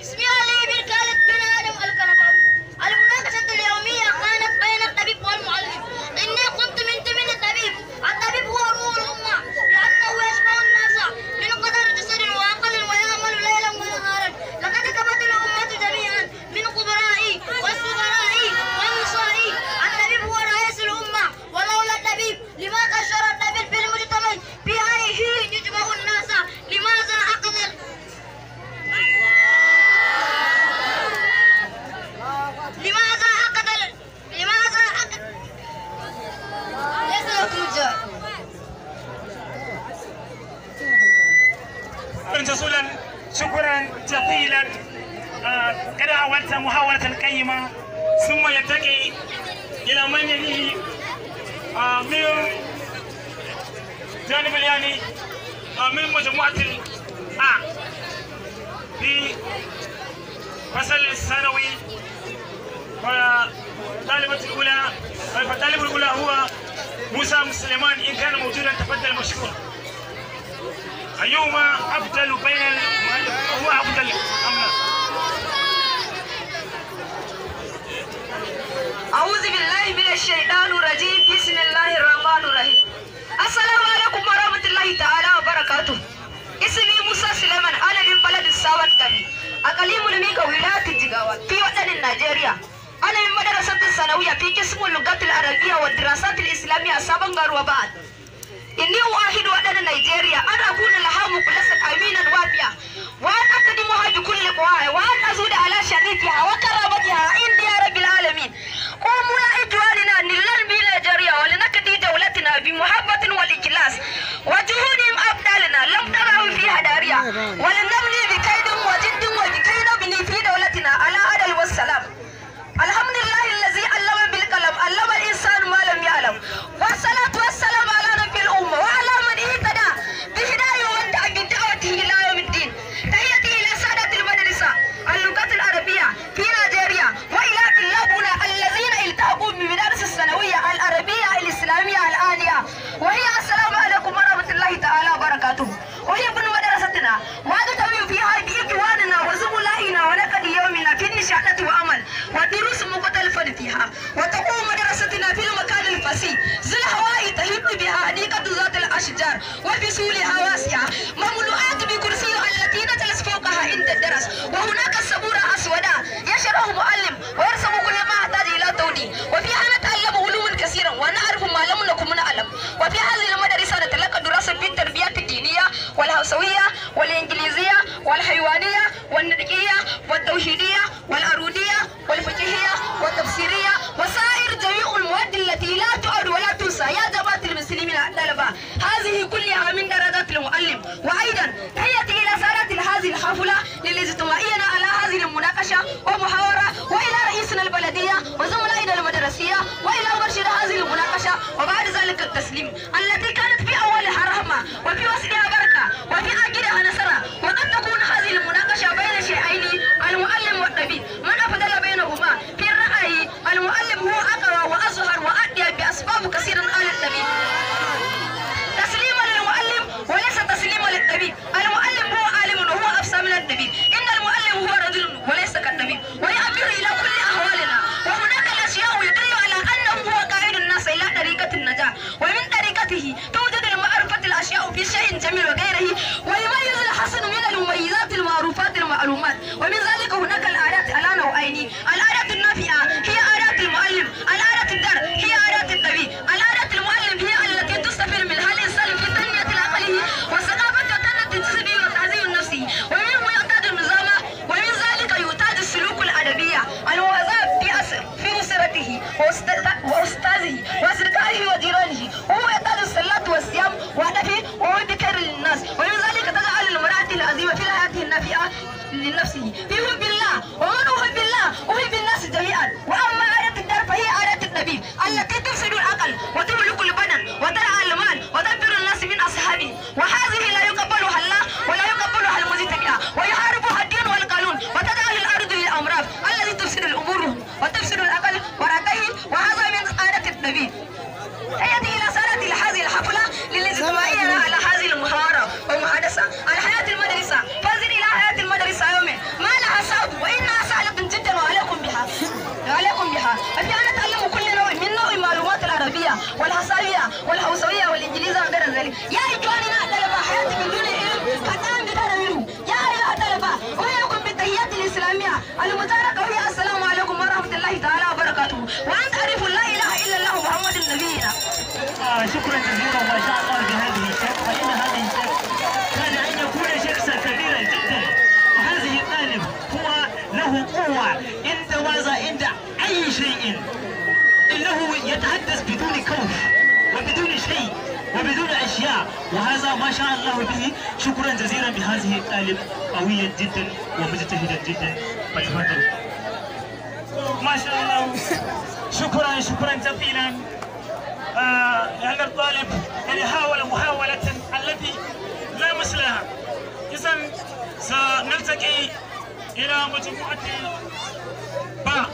اسمي علي بن خالد بن آدم الكرباوي. المناقشة اليومية كانت بين الطبيب والمعلم. إني كنت من ضمن الطبيب. الطبيب هو روح الأمة لأنه يشفع الناس من قدر جسد وعقل ويعمل ليلا ونهارا. لقد كبت الأمة جميعا من كبرائي وصغرائي ونسائي. الطبيب هو رئيس الأمة، ولولا الطبيب لما كشر الطبيب في المجتمع بأيه يجمع الناس. لماذا أقدر ليس لكم جاء. شكرا جزيلا. قد حاولت محاولة قيمة. ثم يلتقي إلى من يليه من جانب يعني من مجموعة في فصل الثانوي. فالطالب الأولى هو موسى سليمان إن كان موجودا تفضل مشكور. أيهما أفضل بين المؤلف هو أفضل أم لا؟ أعوذ بالله من الشيطان الرجيم. بسم الله الرحمن الرحيم. السلام عليكم ورحمة الله تعالى وبركاته. اسمي موسى سليمان، أنا من بلد الساوات كبي أقليم الميكا ولاية الجيغاوة في وطن نيجيريا. أنا من مدرسة الثانوية في قسم اللغات العربية والدراسات الإسلامية سابنغار. وبعد إني أؤهد وطن نيجيريا أن أكون لها مخلصا أمينا وافيا، وأن أقدمها بكل قواي، وأن أزود على شريفها وكرامتها عند يا رب العالمين. قوموا يا إخواننا نلال بنيجيريا ولنكدي دولتنا بمحبة والإخلاص وجهود أبطالنا لم تروا فيها داريا، ولنبني بكيد وجد وبكيد بني في دولتنا على عدل والسلام. الحمد لله الذي علم بالقلم علم الإنسان ما لم يعلم، والصلاة والسلام على نبي الأمة وعلى من اهتدى بهداية ومتع بدعوته إلى يوم الدين. تحياتي إلى سادة المدرسة اللغات العربية في الأشجار وفصولها واسعة مملوءات بكرسيها التي نجلس فوقها عند الدرس وهناك السبورة أسودا يشرح معلم ويرسم كل ما يحتاج إلى توديع وفيها نتعلم علوما كثيرا ونعرف ما لم نكن نعلم وفي هذه المدرسة نتلقى دراسة في التربية الدينية والهوسوية والإنجليزية والحيوانية والنطقية والتوحيدية والعرودية والفقهية والتفسيرية وسائر جميع المواد التي لا تعد ولا تنسى يا جماعة المسلمين الطلبة هذه كلها من درجات المعلم وأيضا تحياتي إلى سادة هذه الحفلة للاجتماعيين على هذه المناقشة ومحاورة وإلى رئيسنا البلدية وزملائنا المدرسية وإلى مرشد هذه المناقشة وبعد ذلك التسليم التي كانت في أولها رحمة وفي وسطها بركة وفي آخرها نصرة وقد تكون هذه المناقشة بين شيئين المعلم والطبيب من أفضل بينهما في الرأي المعلم هو أقوى وأظهر وأطيب بأسباب كثيرة على الطبيب تسليما للمعلم وليس تسليما للطبيب المعلم هو عالم وهو أفصح من الطبيب إن المعلم هو رجل وليس كالطبيب ويعبر إلى كل أحوالنا وهناك الأشياء يدل على أنه هو قائد الناس إلى طريقة النجاة ومن طريقته توجد المعرفة الأشياء في شيء جميل وغيره ويميز الحسن من المميزات المعروفات المعلومات ومن ذلك هناك الآلات على نوعين الآلات النافعة هي آلات المعلم الآلات الدار هي آلات الطبيب الآلات المعلم هي التي تستفيد منها الإنسان في تنمية عقله والثقافة وتنمية جسده وتعزيز النفس ومنه يحتاج النظام ومن ذلك يحتاج السلوك الأدبية المهذب في أسرته وأستاذه وأصدقائه وجيرانه وهو يحتاج الصلاة والصيام وهدفه وهو ذكر للناس ومن ذلك تجعل المرأة العظيمة في الحياة النافعة لنفسه في حب الله ومن أحب الله أحب الناس جميعا وأما آلة الدار فهي آلة الطبيب التي تفسد العقل وتملك البدن وترعى المال وتدبر الناس من أصحابه وهذه لا يقبلها الله ولا يقبلها المجتمع ويحاربها الدين والقانون وتجعل الأرض للأمراض التي تفسد الأمور وتفسد العقل ورقيه وهذا من آلة الطبيب حياتي إلى سادة هذه الحفلة للاجتماعيين على هذه المحاورة والمحادثة الحياة المدرسة فانزل إلى حياة المدرسة يوم ما لها صعب وإنها سهلة جدا وعليكم بها ففيها نتعلم كل نوع من نوع المعلومات العربية والحسابية والهوسوية والإنجليزية وغير ذلك يا إخواننا الطلبة حياتي من دون علم حتى أنبتها منه يا أيها الطلبة أحييكم بالتحيات الإسلامية المباركة وهي السلام عليكم ورحمة الله تعالى وبركاته وأن تعرفوا لا إله إلا الله محمد نبينا. شكرا جزيلا ما شاء الله بهذه الشيخ فإن هذه الشيخ كان أن يكون شخصا كبيرا جدا وهذه الطالب هو له قوة إن تواضع عند أي شيء إنه يتحدث بدون خوف وبدون شيء وبدون أشياء وهذا ما شاء الله به شكرا جزيلا بهذه الطالب قويا جدا ومجتهدا جدا فليتفضل. ما شاء الله شكرا جزيلا لأن الطالب يعني حاول محاولة التي لا مثلها. إذن سنلتقي إلى مجموعة باء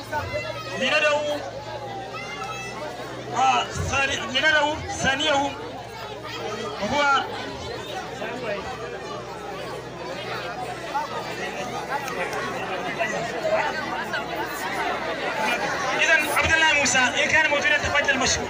لندعو ثانيهم وهو إذن عبد الله موسى إن كان موجودا تفضل مشكور.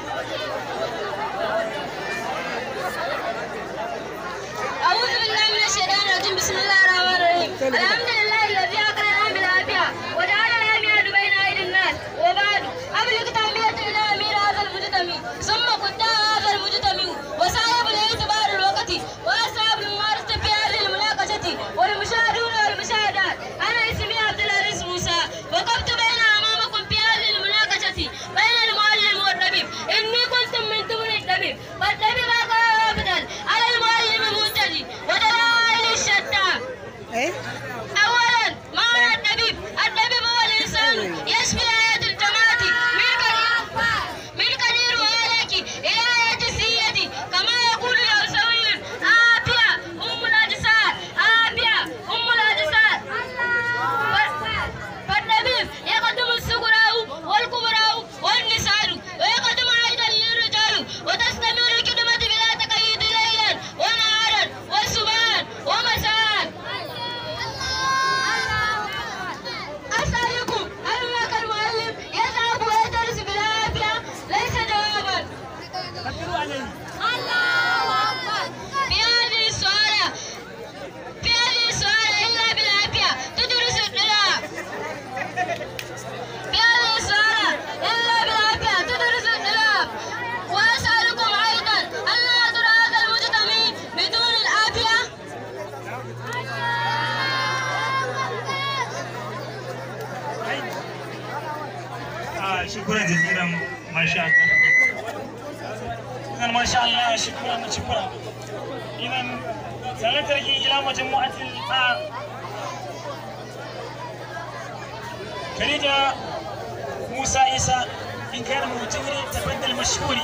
أعوذ بالله من الشيطان الرجيم بسم الله الرحمن الرحيم الحمد لله الذي أكرمنا بالعافية وجعلنا ميعاد بين أيدي الناس وبعد أبلغ تنبيه إلى أمير هذا المجتمع ثم قد هذا المجتمع وصاحب الاعتبار الوقت وأصحاب الممارسة في هذه المناقشة والمشاهدون والمشاهدات أنا اسمي عبد العزيز موسى وقفت بين أمامكم في هذه المناقشة بين المعلم والطبيب إني كنت من ضمن الطبيب والطبيب أفضل على المعلم المعتدي ودلائل الشتى شكرا جزيلا ما شاء الله. إذا ما شاء الله شكرا شكرا. إذا سنترجي إلى مجموعة خديجة موسى عيسى إن كان موجود تفضل مشكوري.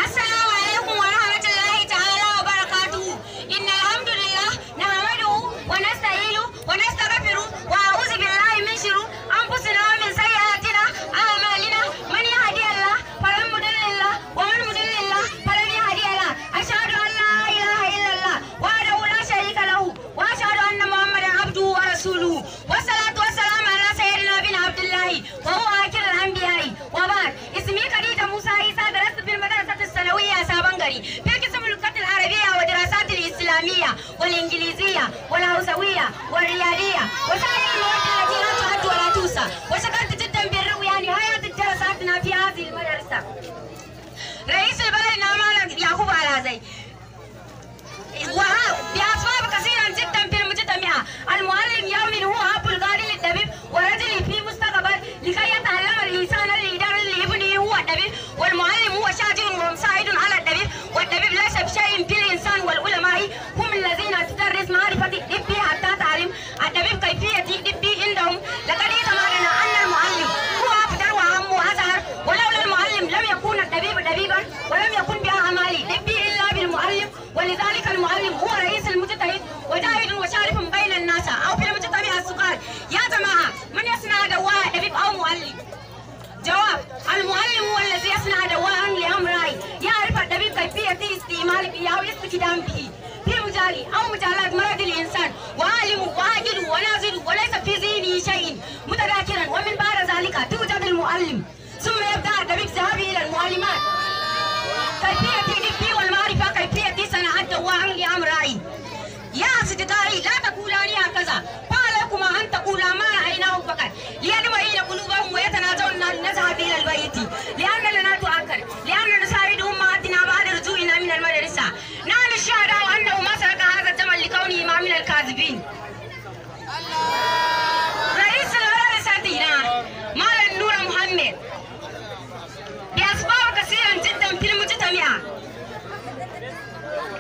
السلام عليكم ورحمة الله تعالى وبركاته. إن الحمد لله نحمده ونستعينه ونستغفره وأعوذ بالله من شرور أنفسنا ومن سيئاتنا أعمالنا. من يهدي الله فلا مضل له ومن يضلل الله فلن يهدي له. أشهد أن لا إله إلا الله وحده لا شريك له وأشهد أن محمدا عبده ورسوله والصلاة والسلام على سيدنا بن عبد الله وهو آخر الأنبياء. وبعد اسمي خديجة موسى عيسى درست في المدرسة الثانوية سابنغري في قسم اللغة العربية والدراسات الإسلامية والإنجليزية والهوسوية والرياضية وسائر المواد التي لا تعد ولا تحصى. وشكرت جدا بالرؤية نهاية دراساتنا في هذه المدرسة. رئيس البلد نعمان يعقوب العزي بأسباب كثيرة جدا في المجتمع. المعلم يوم هو أب الغالي للطبيب ورجل في مستقبل لكي يتعلم الإنسان الإدارة لابنه هو الطبيب. والمعلم هو شاجر ومساعد على الطبيب. والطبيب ليس بشيء في الإنسان. والعلماء هم الذين تدرس معرفة الطب حتى تعلم الطبيب كيفية الطب عندهم. لقد يتمنى أن المعلم هو أفضل وأهم وأزهر. ولولا المعلم لم يكون الطبيب طبيبا ولم يكن بأعمال الطب إلا بالمعلم. ولذلك المعلم هو رئيس المجتهد وجاهد وشارف بين الناس أو في المجتمع السكر. يا جماعة من يصنع دواء طبيب أو معلم؟ جواب: المعلم هو الذي يصنع دواء لأمراض يعرف الطبيب كيفية استعماله أو استخدام به في مجال أو مجالات مرض الإنسان. وعالم وعاقل وناظر وليس في ذهنه شيء متذاكرا. ومن بعد ذلك توجد المعلم. ثم يبدأ الطبيب ذهابه إلى المعلمات كيفية الطب والمعرفة كيفية صناعة دواء لأمراض. يا أصدقائي لا تقولان هكذا. فعليكما أن تقولا ما رأيناه فقط ليطمئن قلوبهم ويتنازعون أن نذهب إلى البيت لأننا نتأخر لأن نساعد أمهاتنا بعد رجوعنا من المدرسة. نحن الشهداء أنه ما سرق هذا الجمل لكونه ما من الكاذبين. رئيس المدرسة مال نور محمد بأسباب كثيرة جدا في المجتمع.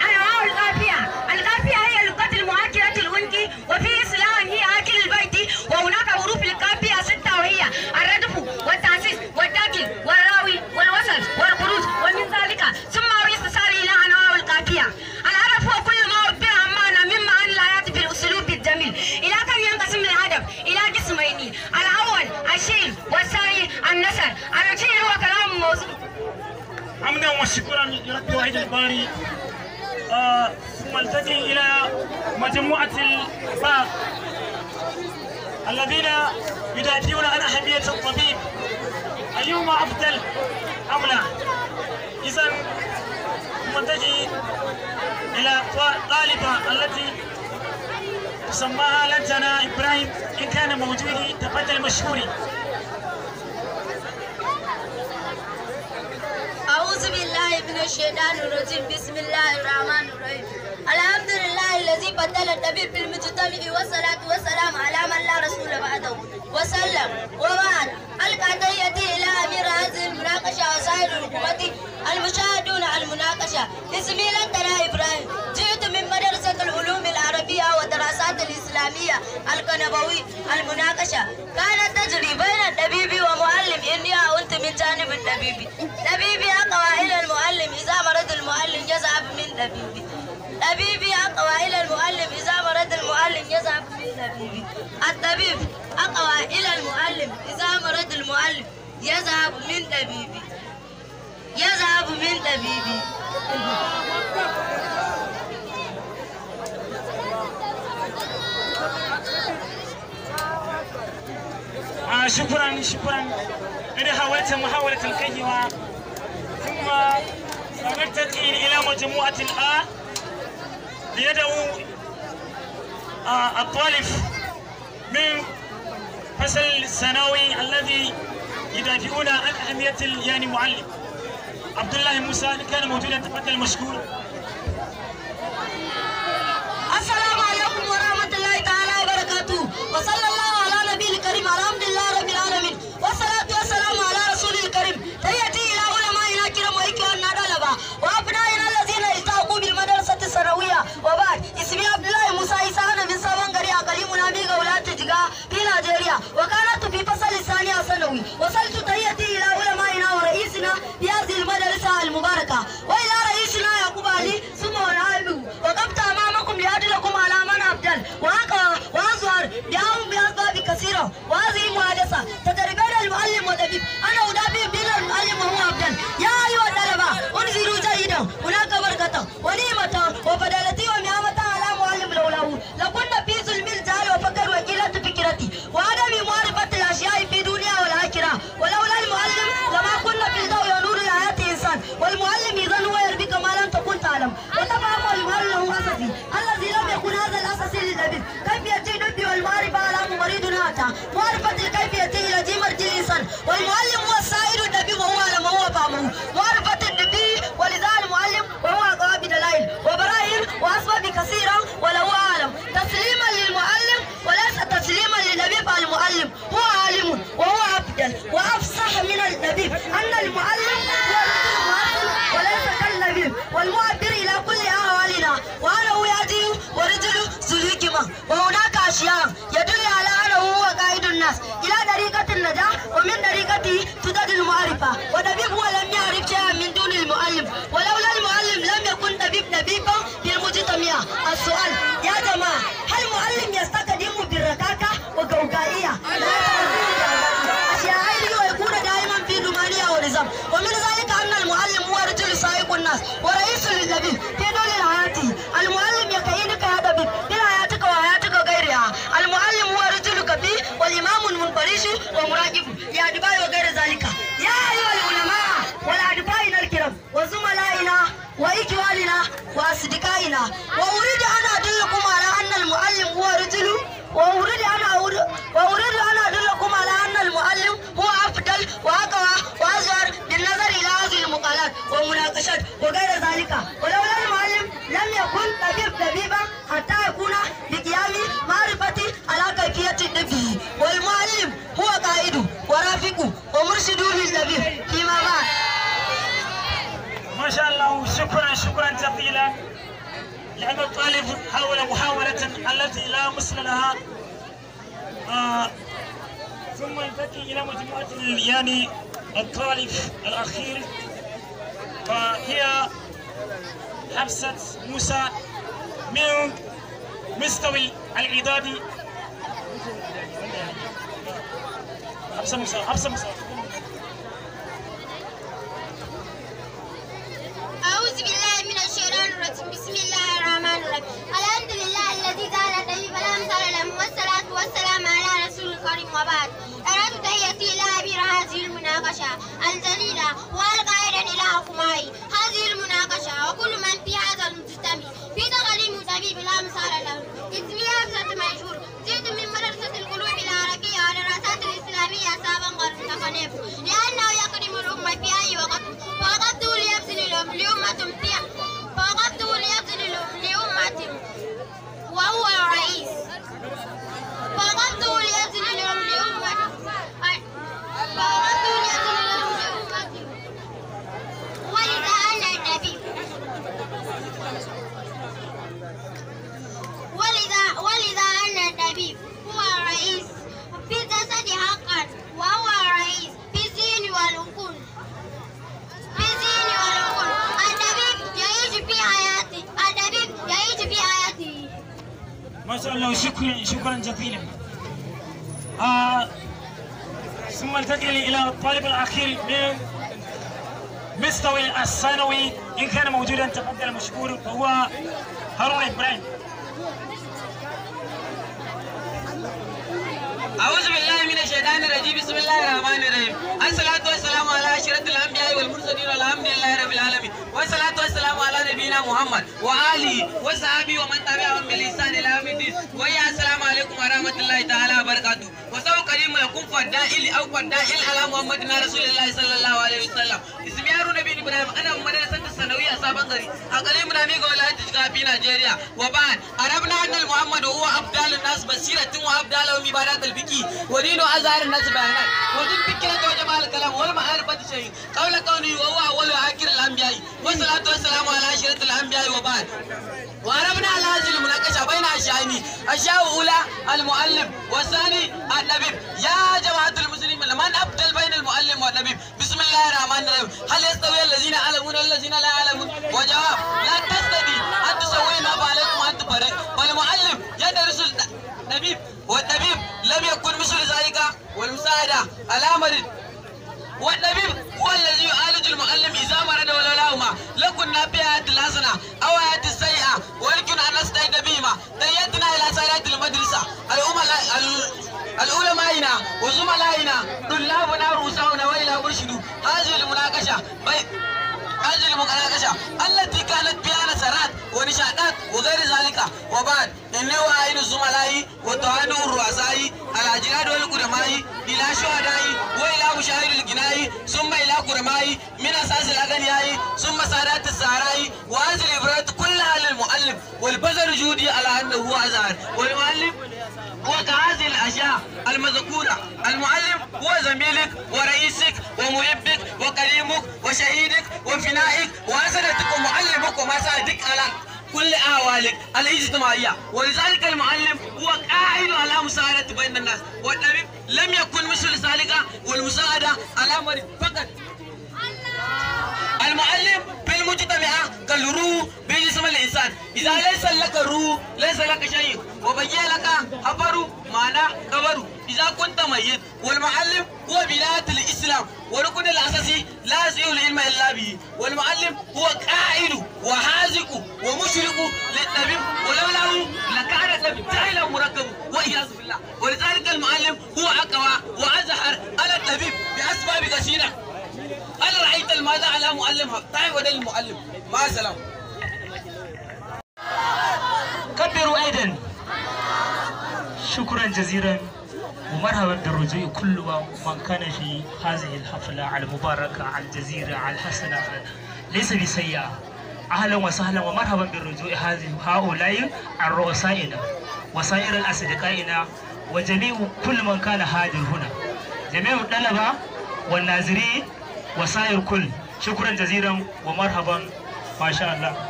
أنواع القافية. القافية هي اللغة المؤكدة الأنثى وفي إصلاح هي آكل البيت. وهناك حروف القافية 6 وهي الردف والتأسيس والداخل والراوي والوصل والخروج ومن ذلك. ثم يستصار إلى أنواع القافية. العرف هو كل ما عبر عن معنى مما عن الآيات في الأسلوب الجميل. إلى كم ينقسم الأدب؟ إلى قسمين: الأول الشعر والثاني النثر. الشعر هو كلام موزون. حمدا وشكرا لرب واحد الباري. ثم التجي إلى مجموعة الباغ الذين يدافعون عن أهمية الطبيب. أيهما أفضل أم لا؟ إذا ثم تجي إلى طالبة التي تسماها لجنة إبراهيم إن كان موجود تفضل مشكوري. أعوذ بالله من الشيطان الرجيم. بسم الله الرحمن الرحيم. الحمد لله الذي بدل الطبيب في المجتمع والصلاة والسلام على من لا رسول بعده وسلم. وبعد القضية إلى أمير هذه المناقشة وسائر الحكومة المشاهدون المناقشة. اسمي لجنة إبراهيم. جئت من مدرسة العلوم العربية والدراسات الإسلامية القنبوي. المناقشة كانت تجري بين الطبيب ومعلم. إني أنت من جانب الطبيب. طبيبي أقوى إلى المعلم إذا مرض المعلم يذهب من طبيبي. طبيبي أقوى إلى المعلم إذا مرض المعلم يذهب من طبيبي. الطبيب أقوى إلى المعلم إذا مرض المعلم يذهب من طبيبي. يذهب من طبيبي. شكرا شكرا. أنا حاولت محاولة الكلمة ثم ننتقل إلى مجموعة الآ ليدعو الطالب من فصل الثانوي الذي يدافعون عن أهمية معلم. عبد الله موسى كان موجودا، تفضل مشكور. كثيرة وهذه محادثة تدريبين المعلم والأديب. أنا أدابي بين المعلم وهو أبدل. يا أيها الطلبة انزلوا جيدا هناك بركة ونعمة وفضالتي ونعمة على معلم لولاه لكنا في ظلم الجهل وفقر وقلة فكرتي وعدم معرفة الأشياء في الدنيا والآخرة ولولا المعلم لما كنا في الضوء ونور الحياة إنسان والمعلم إذا هو يربيك ما لم تكن تعلم وتفهم المعلم أساسي الذي لم يكن هذا الأساس للنبي كيف يأتي النبي والمعرفة على مريد هاتا معرفة الكيفية إلى دي مرج الإنسان والمعلم هو السائر النبي وهو على ما هو فهمه معرفة النبي ولذا المعلم وهو أقوى بدلائل وبراهين وأسباب كثيرة ولو أعلم تسليما للمعلم وليس تسليما للنبي فالمعلم هو عالم وهو أفضل وأفصح من النبي أن المعلم هو المعلم وليس كالنبي والمعبر إلى كل أحوالنا وأنه يأتي ورجل سلوكما وهناك أشياء يدل على أنه هو قائد الناس إلى طريقة النجاح ومن طريقته تزداد المعرفة والنبي هو لم يعرف شيئا من دون المعلم ولولا المعلم لم يكن نبيبا بالمجتمع. السؤال يا جماعة هل المعلم يستخدم بالركاكة وقوقائية؟ أشياء ويكون دائما في رومانيا ونظام ومن ذلك أن المعلم هو رجل سائق الناس ورئيس للنبي في دول الحياة. المعلم يكينك يا دبيب من حياتك وحياتك غيرها. المعلم هو رجل كبير والإمام المنفرش ومراقب لأدباء وغير ذلك. يا أيها العلماء والأدباء الكرام وزملائنا وإخواننا وأصدقائنا وأريد أن أدلكم على أن المعلم هو رجل وأريد أن أدلكم على أن المعلم هو أفضل وأقوى وأظهر بالنظر إلى هذه المقالات ومناقشات وغير ذلك ولولا المعلم لم يكن طبيبا حتى يكون بقيام معرفتي على كيفية النبي والمعلم هو قائد ورافق ومرشد للنبي فيما بعد. ما شاء الله شكرا جزيلا لأن الطالب حاول محاولة التي لا مثل لها ثم ينتقل إلى مجموعة يعني الطالب الأخير فهي حفصة موسى من مستوى الإعدادي. حفصة موسى أعوذ بالله من الشيطان الرجيم بسم الله الرحمن الرحيم الحمد لله الذي جعل النبي فلا مثل له والصلاة والسلام على رسول الكريم وبعد أردت تحياتي إلى أمير هذه المناقشة الجليلة والقائدا إلى حكمائي هذه المناقشة وكل من في هذا المجتمع في تقديم طبيب لا مثال له. اسمي حفصة منشور جئت من مدرسة القلوب العربية والدراسات الإسلامية سابقا قرن تقنيف لأنه يقدم الأمة في أي وقت وقفته ليبذل لأمة فوقفته ليبذل لأمة وهو الرئيس فوقفته ليبذل لأمة ولذا أن النبي ولذا أن النبي هو الرئيس في الجسد حقا وهو الرئيس في الذهن والعقول النبي يعيش في حياته. ما شاء الله شكرا جزيلا. ثم ننتقل إلى الطالب الأخير من مستوى الثانوي إن كان موجودا تفضل مشكور وهو هارون إبراهيم. أعوذ بالله من الشيطان الرجيم بسم الله الرحمن الرحيم الصلاة والسلام على أشرف الأنبياء والمرسلين والحمد لله رب العالمين والصلاة والسلام على نبينا محمد وآله وصحبه ومن تبعهم بالإحسان إلى يوم الدين ويا السلام عليكم ورحمة الله تعالى وبركاته. وسوف كريم لكم فدائل أو فدائل على محمد رسول الله صلى الله عليه وسلم. اسمي هارون إبراهيم أنا من مدرسة الثانوية سابنغري أقليم نامي ولاية جيغا في نيجيريا. وبعد عرفنا أن محمد هو أفضل الناس بصيرة وأفضلهم عبادات الفقه ودين أزهر الناس بيانات ودين فكرة وجمال الكلام والمعرفة شيء قول كونه وهو أول وآخر الأنبياء والصلاة والسلام على أشرف الأنبياء. وبعد وعرفنا على هذه المناقشة بين أشياء أولى المعلم والثاني النبي. يا جماعة المسلمين من أفضل بين المعلم والنبي؟ بسم الله الرحمن الرحيم هل يستوي الذين يعلمون والذين لا يعلمون؟ وجواب لا تستوي أن تسوي ما فعلكم أن تفرق. فالمعلم يدرس النبي والنبي لم يكن ومثل ذلك والمساعدة على مرض والطبيب هو الذي يعالج المعلم إذا مرض ولولاهما لكنا في حياة الحسنة أو حياة السيئة ولكن أن نستعيد بهما تحيتنا إلى سادات المدرسة العلمائنا وزملائنا طلابنا رؤوسنا وإلى مرشدوا هذه المناقشة التي كانت فيها نصرات ونشاطات وغير ذلك. وبعد إني وعين الزملاء وتوانؤ الرؤساء على جناد والقدماء إلى شهداء وإلى مشاهد الجناء ثم إلى قدماء من أساس الأغنياء ثم سادات السهراء وهذه العبرات كلها للمؤلف والبذل جهدي على أنه هو أزهر والمؤلف وكهذه الأشياء المذكورة. المعلم هو زميلك ورئيسك ومحبك وكريمك وشهيدك وفنائك وحسنتك ومعلمك ومساعدك على كل أحوالك الاجتماعية. ولذلك المعلم هو قاعد على مساعدة بين الناس والطبيب لم يكن مثل ذلك والمساعدة على مريض فقط. المعلم في المجتمع كالروح بجسم الإنسان، إذا ليس لك الروح ليس لك شيء وبقي لك خبر معنى خبر إذا كنت ميت. والمعلم هو بداية الإسلام وركن الأساسي لا يصير العلم إلا به. والمعلم هو قائد وحازق ومشرق للطبيب ولولاه لكان الطبيب جاهلا مركب والعياذ بالله. ولذلك المعلم هو أقوى وأزهر على الطبيب بأسباب كثيرة. هل رأيت الماذا على معلم طيب ودل المعلم مع السلامة. كبروا أيضا. شكرا جزيلا ومرحبا بالرجوع كل من كان في هذه الحفلة المباركة الجزيرة الحسنة ليس بسيئة. أهلا وسهلا ومرحبا بالرجوع هؤلاء الرؤسائنا وسائر الأصدقائنا وجميع كل من كان حاضر هنا، جميع الطلبة والناظرين وسائر كل. شكرا جزيلا ومرحبا ما شاء الله.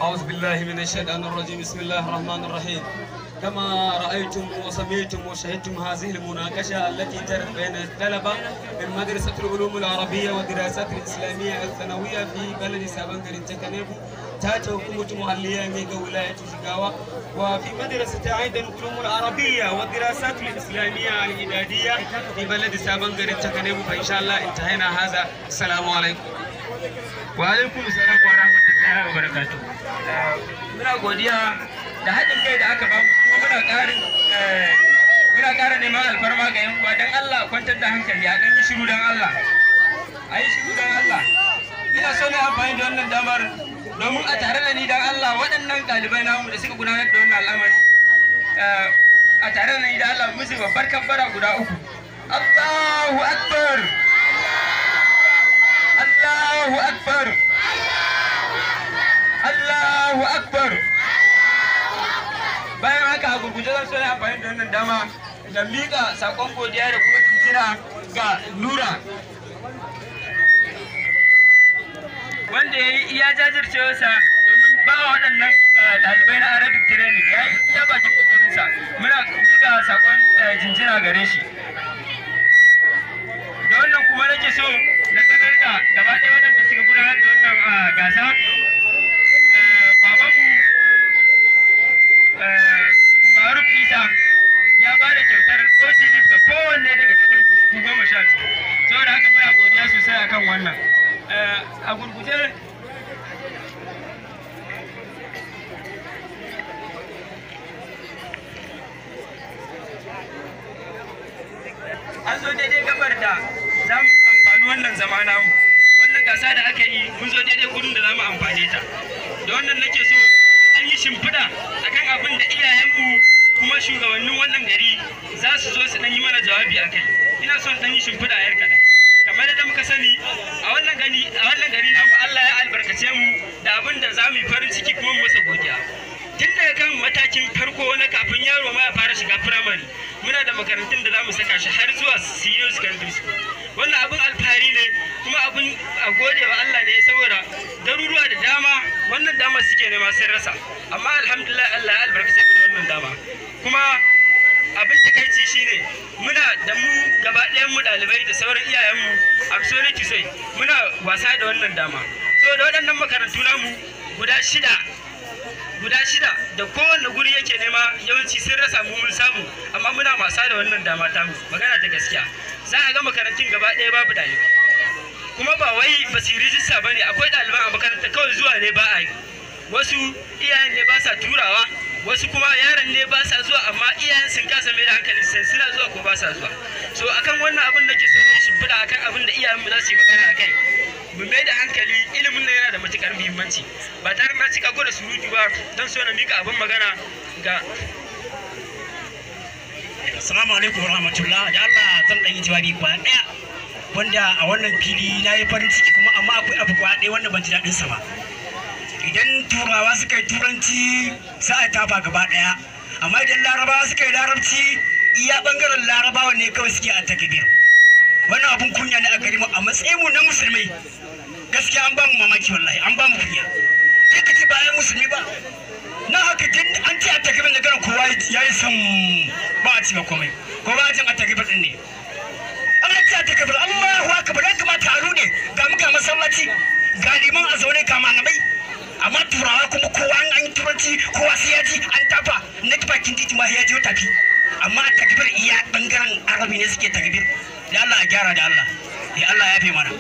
أعوذ بالله من الشيطان الرجيم. بسم الله الرحمن الرحيم. كما رأيتم وسمعتم وشهدتم هذه المناقشة التي جرت بين الطلبة من مدرسة العلوم العربية والدراسات الإسلامية الثانوية في بلد سابنغري تكنيبو تحت حكومة محلية ميغا ولاية جيغاوا، وفي مدرسة أيضا العلوم العربية والدراسات الإسلامية الإعدادية في بلد سابنغري تكنيبو. فإن شاء الله انتهينا هذا. السلام عليكم. وعليكم السلام ورحمة الله وبركاته. muna godiya da haɗin kai da aka bamu kuma muna ƙara neman alfarma ga yan uwa don Allah kwantar da hankali a ɗan yi shiru don Allah a yi shiru don Allah. Ina so na amfani da wannan damar domin a tare da ni don Allah waɗannan ɗalibai namu da suka gudanar da wannan al'amari a tare da ni da Allah musu babbar kabbara guda uku. Allahu Akbar, Allahu Akbar, Allahu Akbar. Bayan haka a gurguje zan so na amfani da wannan dama da miƙa saƙon godiya da kuma jinjina ga Nura wanda ya yi iya jajircewarsa domin ba wa waɗannan ɗalibai na Arabic training, ya yi iya bakin ƙoƙarinsa. Muna miƙa saƙon jinjina gare shi. Da wannan kuma nake so na sanar da gaba ɗaya waɗanda suka gudanar da wannan gasa. Faruk Isa ya ba da kyautar OTV ga kowanne daga cikin ku 12. Saboda haka muna godiya sosai akan wannan. A gurguje an zo daidai gabar da za mu amfani wannan zama namu. Wannan gasa da aka yi mun zo daidai gurin da za mu amfane ta. Da wannan nake so an yi shimfiɗa akan abin da iyayenmu kuma shugabannin wannan gari za su zo su ɗan yi mana jawabi a kai. Ina son ɗan yi shimfiɗa yar kaɗan. Kamar yadda muka sani a wannan gari namu Allah ya albarkace mu da abin da za mu yi farin ciki kuma mu masa godiya. Tun daga kan matakin farko na kafin yaro ma ya fara shiga firamare muna da makarantun da za mu saka shi har zuwa senior secondary school. Wannan abin alfahari ne kuma abin a gode wa Allah ne saboda garuruwa da dama wannan dama suke nema sun rasa, amma alhamdulillah Allah ya albarkace mu da wannan dama. Kuma abin takaici shine muna da mu gaba ɗayan mu ɗalibai da sauran iyayenmu a sorry to say muna wasa da wannan dama saboda waɗannan makarantu namu guda guda 6 da kowanne guri yake nema yawanci sun rasa mu mun samu, amma muna wasa da wannan dama ta mu. Magana ta gaskiya, za a ga makarantun gaba ɗaya babu ɗalibai, kuma ba wai ba su yi rijista ba ne, akwai ɗaliban a makaranta kawai zuwa ne ba a yi. Wasu iyayen ne ba sa turawa, wasu kuma yaran ne ba sa zuwa, amma iyayen sun kasa mai da hankali sai suna zuwa ko ba sa zuwa. So akan wannan abin da ke so ne shimfiɗa akan abin da iyayen mu za su yi magana akai, mu mai da hankali. Ilimin nan yana da matukar muhimmanci. Ba tare na cika ko da surutu ba, dan so na mika abin magana ga Assalamu alaikum warahmatullah. Da Allah zan dan yi jawabi kwana daya wanda a wannan fili na yi farin ciki, kuma amma akwai abu kwana daya wanda ban ji daɗin sa ba. Idan turawa suka yi turanci sai a tafa gaba daya, amma idan larabawa suka yi larabci iya bangaren larabawa ne kawai suke a takbir. Wannan abun kunya ne a gari mu a matsayin mu na musulmai. Gaskiya an ba mu mamaki, wallahi an ba mu kunya. Kai kace bayan musulmi ba na haka din an ce a takbir da garin kowa yayi san ba a ci ba komai, ko ba a jin a takbir din ne. An ce a takbir Allahu akbar, ya kamata a rude ga muka masallaci ga liman a zaune ga malamai, amma turawa kuma kowa an yi turanci kowa sai ya ji an tafa na bakin titi ma ya ji tafi, amma a takbir iya bangaren arabi ne suke takbir. Da Allah a gyara, da Allah ya Allah ya fi mana.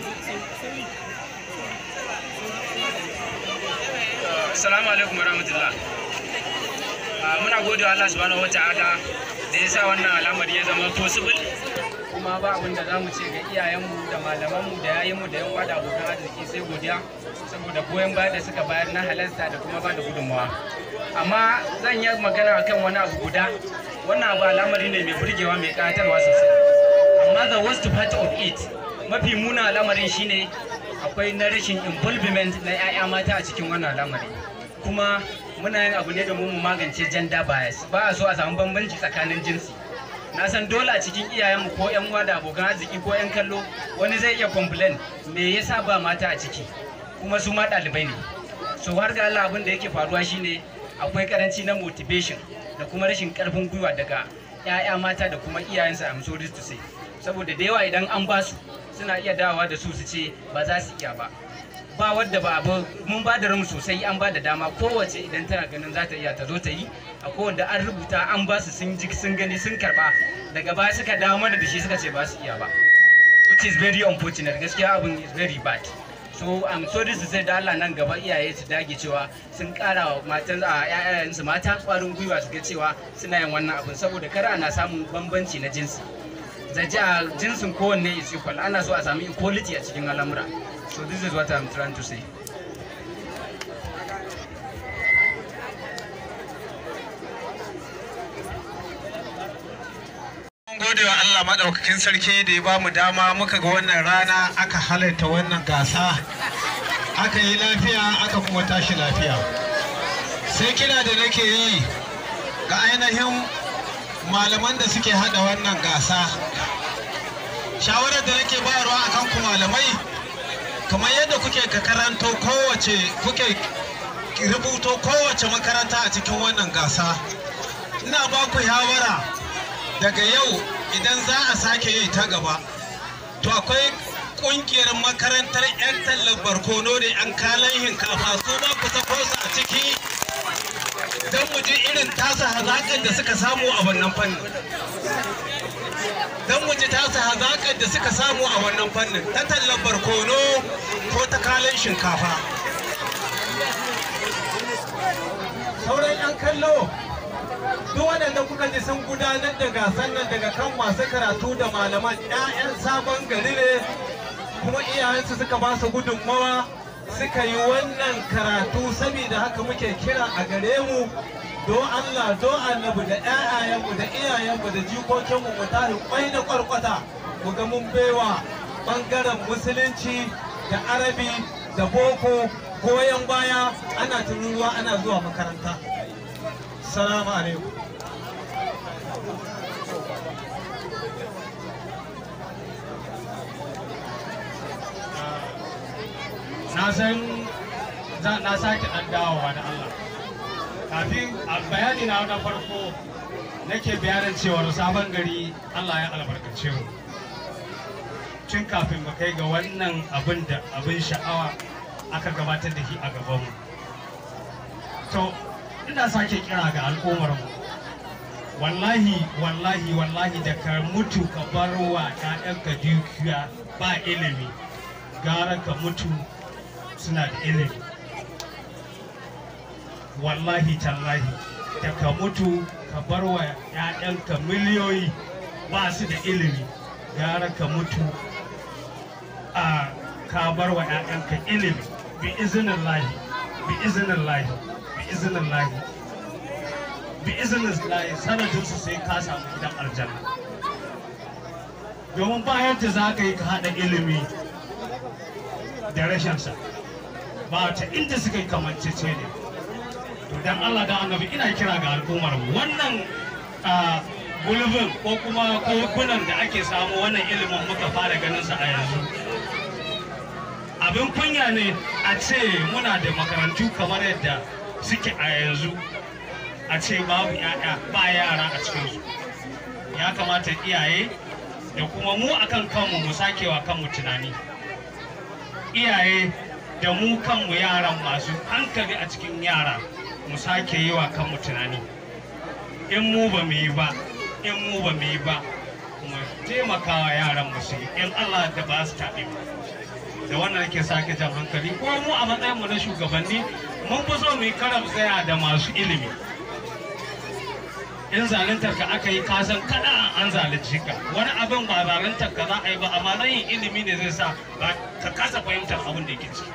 Assalamu alaikum warahmatullah. Muna gode wa Allah subhanahu wataala da ya sa wannan al'amari ya zama possible, kuma ba abin da za mu ce ga iyayenmu da malamanmu da yayinmu da yan uwa da abokan arziki sai godiya, saboda goyon baya da suka bayar na halarta da kuma ba da gudunmawa. Amma zan yi magana akan wani abu guda. Wannan abu al'amari ne mai burgewa, mai ƙayatarwa sosai, amma the worst part of it, mafi muna al'amarin shine akwai na rashin involvement na 'ya'ya mata a cikin wannan al'amari. Kuma muna yin abu ne domin mu magance gender bias, ba a so a samu bambanci tsakanin jinsi. Na san dole a cikin iyayenmu ko 'yan uwa da abokan arziki ko 'yan kallo wani zai iya complain me yasa ba mata a ciki, kuma su ma ɗalibai ne. So har ga Allah abin da yake faruwa shine akwai karanci na motivation da kuma rashin karfin gwiwa daga 'ya'ya mata da kuma iyayensu, I'm sorry to say. Saboda da yawa idan an ba su suna iya dawowa da su ce ba za su iya ba. Ba wadda ba abu mun ba da ramu sosai, an ba da dama kowace idan tana ganin za ta iya ta zo ta yi. Akwai wanda an rubuta an ba su sun ji sun gani sun karba, daga baya suka dawo mana da shi suka ce ba su iya ba, which is very unfortunate. Gaskiya abin is very bad. So I'm sorry to say da Allah nan gaba iyaye su dage cewa sun kara wa matan ƴaƴayensu mata ƙwarin gwiwa su ga cewa suna yin wannan abin, saboda kar ana samun bambanci na jinsi. Zaji a jinsin kowanne is equal, ana so a sami equality a cikin al'amura. So this is what I'm trying to say. Gode wa Allah maɗaukakin sarki da ya ba mu dama muka ga wannan rana aka halarta wannan gasa, aka yi lafiya aka kuma tashi lafiya. Sai kira da nake yi ga ainihin malaman da suke hada wannan gasa. Shawarar da nake bayarwa akan ku malamai, kamar yadda kuke ka karanto kuke rubuto kowace makaranta a cikin wannan gasa, ina ba ku shawara daga yau idan za a sake yi ta gaba, to akwai kungiyar makarantar 'yan tallar barkono da 'yan kalan hinkafa, su ma ku sako su a ciki don mu ji irin tasa hazaƙar da suka samu a wannan fannin. Don mu ji tasa hazaƙar da suka samu a wannan fannin ta tallar barkono ko ta kalan shinkafa. Sauran 'yan kallo, duk waɗanda kuka ji sun gudanar da gasar nan daga kan masu karatu da malaman 'ya'yan sabon gari ne, kuma iyayensu suka ba su gudunmawa suka yi wannan karatu. Saboda haka muke kira a gare mu, do Allah do annabi da 'ya'yayenmu da iyayenmu da jikokinmu mu tashi kwai da kwarkwata mu ga mun baiwa bangaren musulunci da arabi da boko goyon baya, ana tururuwa ana zuwa makaranta. Salamu alaikum. Na san na sake ɗan dawowa da Allah. Kafin a bayani na farko nake bayanin cewar sabon gari Allah ya albarkace mu. Tun kafin mu kai ga wannan abin sha'awa aka gabatar da shi a gabanmu. To ina sake kira ga al'ummar mu wallahi da ka mutu ka bar wa ƴaƴanka dukiya ba ilimi gara ka mutu suna da ilimi. Wallahi tallahi da ka mutu ka bar wa ƴaƴanka miliyoyi ba su da ilimi gara ka mutu a ka bar wa ƴaƴanka ilimi bi iznillahi sanadin su sai ka samu gidan aljanna. Domin bayan da za ka yi ka haɗa ilimi da rashinsa ba ta inda suka yi kamancece ne. To dan Allah da annabi ina kira ga al'ummar mu wannan gulbin ko kuma kogunan da ake samu wannan ilimin muka fara ganin sa a yanzu. Abin kunya ne a ce muna da makarantu kamar yadda suke a yanzu a ce babu ba yara a cikinsu. Ya kamata iyaye da kuma mu akan kanmu mu sakewa kanmu tunani. Iyaye da mu kanmu yaran masu hankali a cikin yara mu sake yi wa kanmu tunani. In mu ba mu yi ba mu taimakawa yaran mu su yi in Allah da ba su taɓe ba. Da wannan ke sake jan hankali ko mu a matsayin mu na shugabanni mun fi so mu yi karam tsaya da masu ilimi. In zaluntar ka aka yi kasan kada an zalunci ka, wani abin ba zaluntar ka za a yi ba amma nan yin ilimi ne zai sa ka kasa fahimtar abin da yake ciki.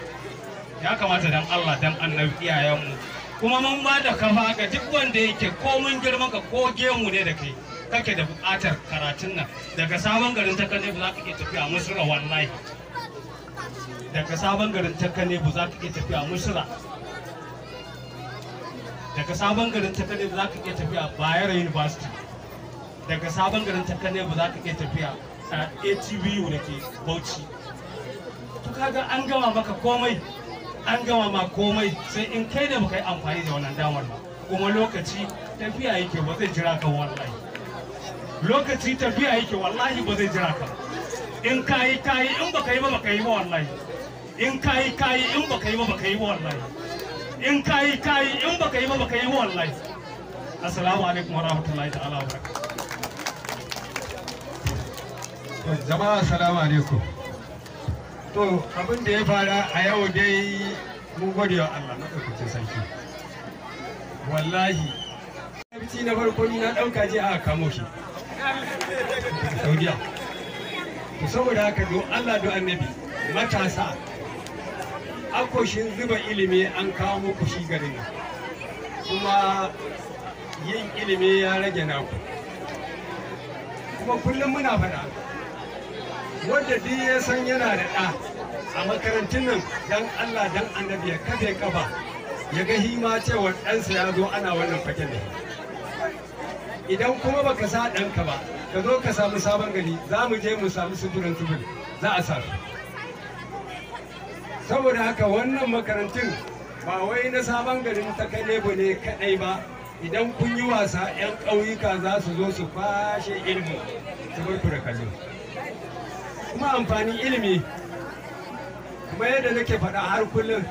Ya kamata dan Allah dan annabi iyayenmu kuma mun ba da kafa ga duk wanda yake ko mun girman ka ko gemu ne da kai kake da buƙatar karatun nan daga sabon garin ta kane ba za ka iya tafiya Misra wallahi. Daga sabon garin ta kane ba za ka iya tafiya Misra. Daga sabon garin ta kane ba za ka iya tafiya Bayero University. Daga sabon garin ta kane ba za ka iya tafiya ATBU da ke Bauchi. To kaga an gama maka komai, an gama ma komai sai in kai da baka yi amfani da wannan damar ba. Kuma lokaci tafiya yake ba zai jira ka wallahi. Lokaci tafiya yake wallahi ba zai jira ka. In kayi in baka yi ba baka yi ba wallahi. In kayi in baka yi ba baka yi ba wallahi. In kayi in baka yi ba baka yi ba wallahi. Assalamu alaikum wa rahmatullahi ta'ala wa barakatuh. Jama'a assalamu alaikum. To abin da ya fara a yau dai mun gode wa Allah madaukakin sarki. Wallahi abinci na farko ni na dauka je aka kamo shi. Saudiya. To saboda haka do Allah do annabi matasa akoshin zuba ilimi an kawo muku shi garin kuma yin ilimi ya rage naku. Kuma kullum muna faɗa wanda duk ya san yana da ɗa a makarantun nan dan Allah dan annabi ya kafe kafa ya ga hima cewa ɗansa ya zo ana wannan fagen da idan kuma baka sa ɗanka ba ka zo ka samu sabon gari za mu je mu samu sufurin za a sa su saboda haka wannan makarantun ba wai na sabon garin ta Kanebo ne kaɗai ba idan kun yi wasa 'yan ƙauyuka za su zo su fashe ilimi su bar ku da kallo kuma amfanin ilimi kuma yadda nake faɗa har kullum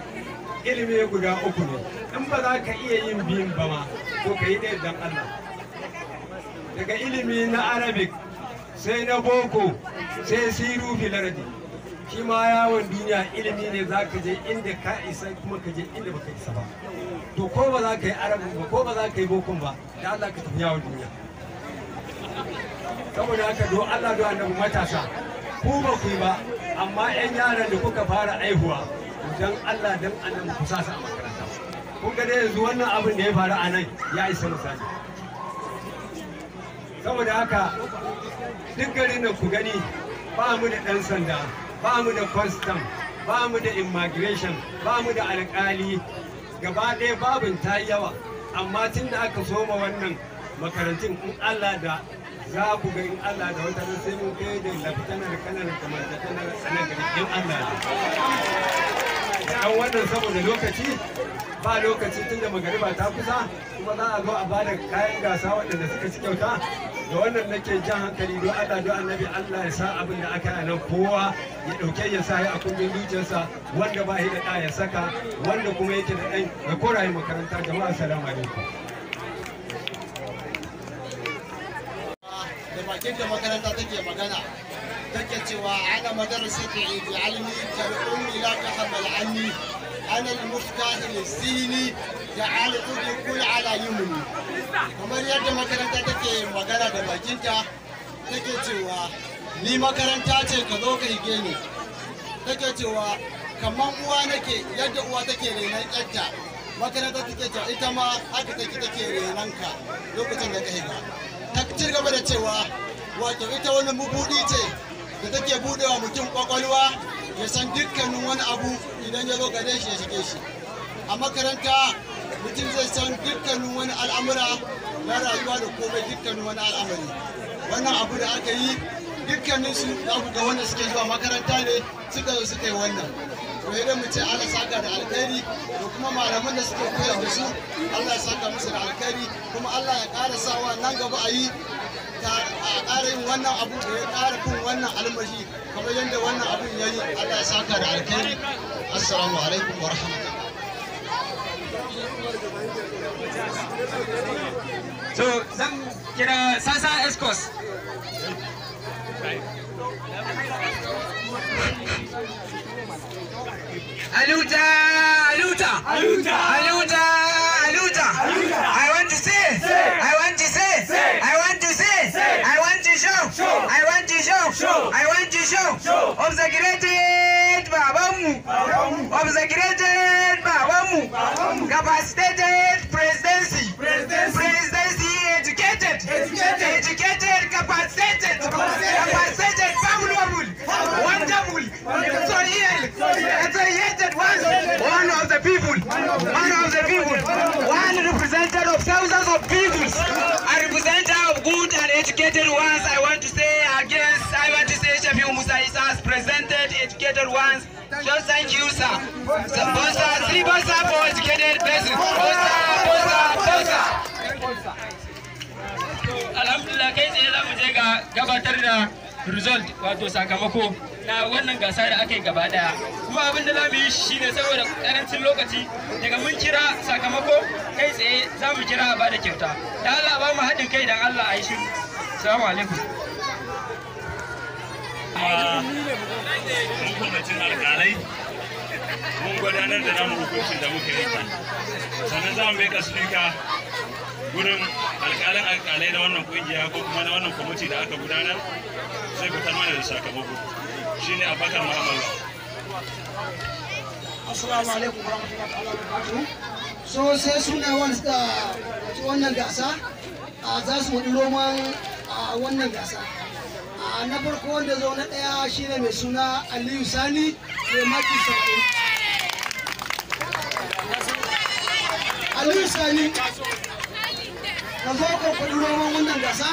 ilimi guda uku ne in ba za ka iya yin biyun ba ma to ka yi ɗaya don Allah daga ilimi na Arabic sai na boko sai siru filardi shi ma yawon duniya ilimi ne za ka je inda ka isa kuma ka je inda baka isa ba to ko ba za ka yi arabin ba ko ba za ka yi bokon ba da Allah ka tafi yawon duniya saboda haka do Allah do annabi matasa ku ba ku yi ba amma 'yan yaran da kuka fara aihuwa don Allah don annabi ku sa su a makaranta kun ga dai yanzu wannan abin da ya faru a nan ya isa misali saboda haka duk garin da ku gani ba mu da ɗan sanda ba mu da custom ba mu da immigration ba mu da alƙali gaba ɗaya babin ta yawa amma tun da aka soma wannan makarantun in Allah da za ku ga in Allah da wata sai mun kai da lafitanar kanar kamar da kanar sanar gari in Allah dan wannan saboda lokaci ba lokaci tun da magariba ta kusa kuma za a zo a bada kayan gasa waɗanda suka ci kyauta da wannan nake jan hankali don Allah don annabi Allah ya sa abin da aka yi nan kowa ya ɗauke ya sa a kundin zuciyarsa wanda ba shi da ɗa ya saka wanda kuma yake da ɗan ya kora yi makaranta. Jama'a assalamu alaikum. Da bakin da makaranta take magana take cewa ana madarasatu ilmi tarqum ila tahmal anni ana al-muftah lizini ta'al udkhul ala yumni. Kamar yadda makaranta take magana da bakinta take cewa ni makaranta ce ka zo ka hige ni, take cewa kamar uwa nake yadda uwa take renon ƴarta, makaranta take cewa ita ma haka take renon ka lokacin da ka higa. Ta ci gaba da cewa wato ita wani mabuɗi ce da take buɗewa mutum kwakwalwa ya san dukkanin wani abu idan ya zo gare shi ya shige shi. A makaranta mutum zai san dukkanin wani al'amura na rayuwa da komai dukkanin wani al'amari. Wannan abu da aka yi dukkanin su ga wanda suke zuwa makaranta ne suka zo suka yi wannan. To idan mu ce Allah saka da alkhairi da kuma malaman da suke koyar da su Allah ya saka musu da alkhairi kuma Allah ya ƙara sawa nan gaba a yi a ƙara yin wannan abu da ya ƙara fin wannan almashi kamar yadda wannan abun ya yi. Allah ya saka da alkhairi. Assalamu alaikum wa rahmatullahi. So zan kira Sasa Escos. Aluta, Aluta, Aluta, Aluta, Aluta. I want to say, I want to say, I want to say, I want to show, I want to show, I want to show of the great Babamu, of the great Babamu, capacitated presidency, presidency educated, educated, capacitated, valuable, wonderful, associated one of the people, one representative of thousands of people, a representative of good and educated ones. I want to say against, I want to say Shafiu Musa Isa has presented educated ones. Just thank you, sir. So, Bosa, 3 Bosa for educated persons. Bosa. Alhamdulillah kai tsaye za mu je ga gabatar da result wato sakamako na wannan gasa da aka yi gaba daya. Kuma abin da za mu yi shi ne saboda karancin lokaci daga mun kira sakamako kai tsaye za mu kira a bada kyauta. Da Allah ba mu haɗin kai dan Allah a yi shiru. Assalamu alaikum. Mun kwamitin alƙalai mun gudanar da namu hukuncin da muka yanke. Sannan za mu miƙa speaker gurin alƙalai na wannan ƙungiya ko kuma na wannan kwamiti da aka gudanar zai fitar mana da sakamako. Shine Abubakar Muhammad. Assalamu alaikum warahmatullahi wabarakatuh. So sai suna wanda suka ci wannan gasa za su wani roman wannan gasa. Na farko wanda zo na ɗaya shine mai suna Aliyu Sani mai maki 70. Aliyu Sani ka zo ka faɗi roman wannan gasa.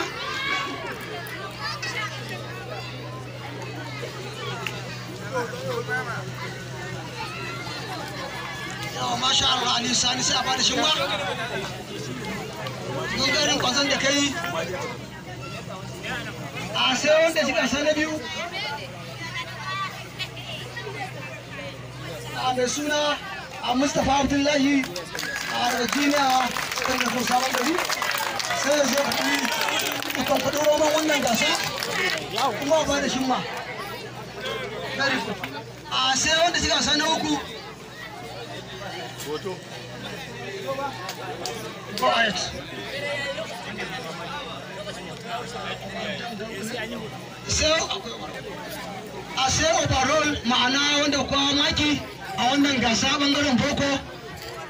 Yawa masha Allah Aliyu Sani sai a bada shi ba. Don garin kwazon da kai a sai wanda suka sa na biyu a mai suna a Mustapha Abdullahi a Virginia kan da sabon gari sai ya zo kan faɗi roman wannan gasa kuma ba da shimma a sai wanda suka sa na uku a sai overall ma'ana wanda kowa maki a wannan gasa bangaren boko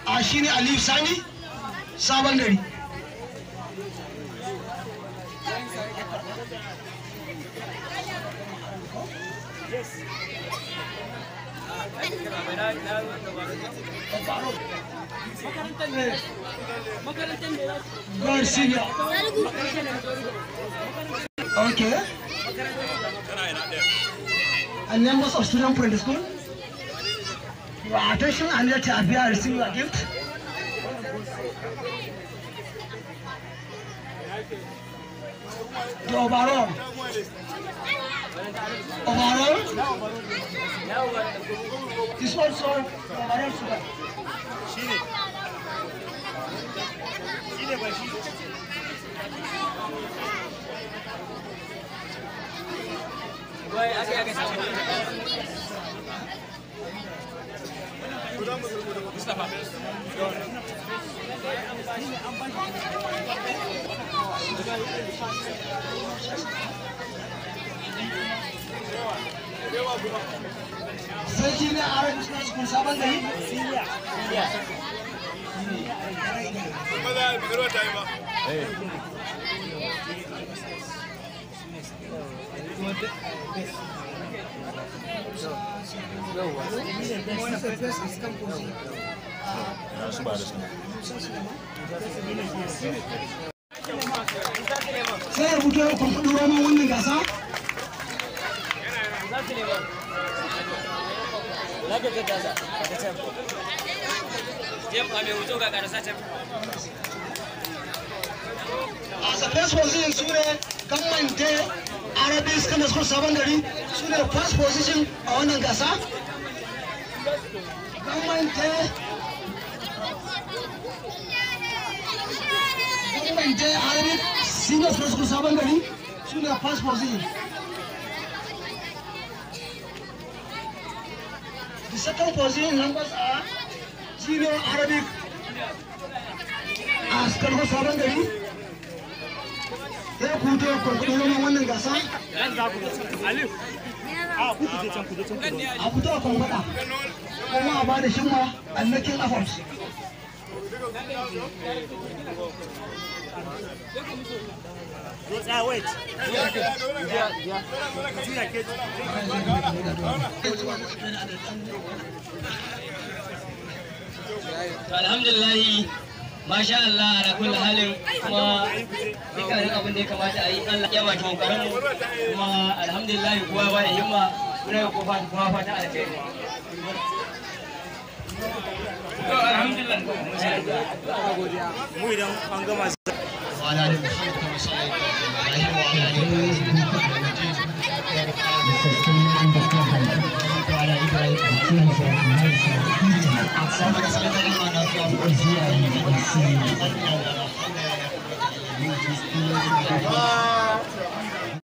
a shine Aliyu Sani sabon gari. Garcia. Okay. And members of student friend school. Your attention and let your appear receive your gift. The overall. Overall. This also the overall sugar. Sarki ne a rai suna cikin sabon gari? Sai ya rubuta yau kwamfuɗin roman wannan gasa? A first position su ne Gammante Arabic Secondary School Sabon Gari su ne first position a wannan gasa. Gammante Arabic Senior Secondary School Sabon Gari su ne first position. The second position numbers are Junior Arabic Secondary School Sabon Gari. Sai ku to kurkudin roman wannan gasa. A fito a kwamfada kuma a ba da shimma annakin afams. Wait. Alhamdulillah, masha Allah ala kulli halin kuma dukkanin abin da ya kamata a yi Allah ya baki kokarin mu kuma alhamdulillah kowa ba da himma muna yi kowa fata alkhairi. Alhamdulillah. Mu idan an gama وعلى آل محمد كما صليت عليه وعلى آل إبراهيم وعلى إبراهيم اللهم صل على محمد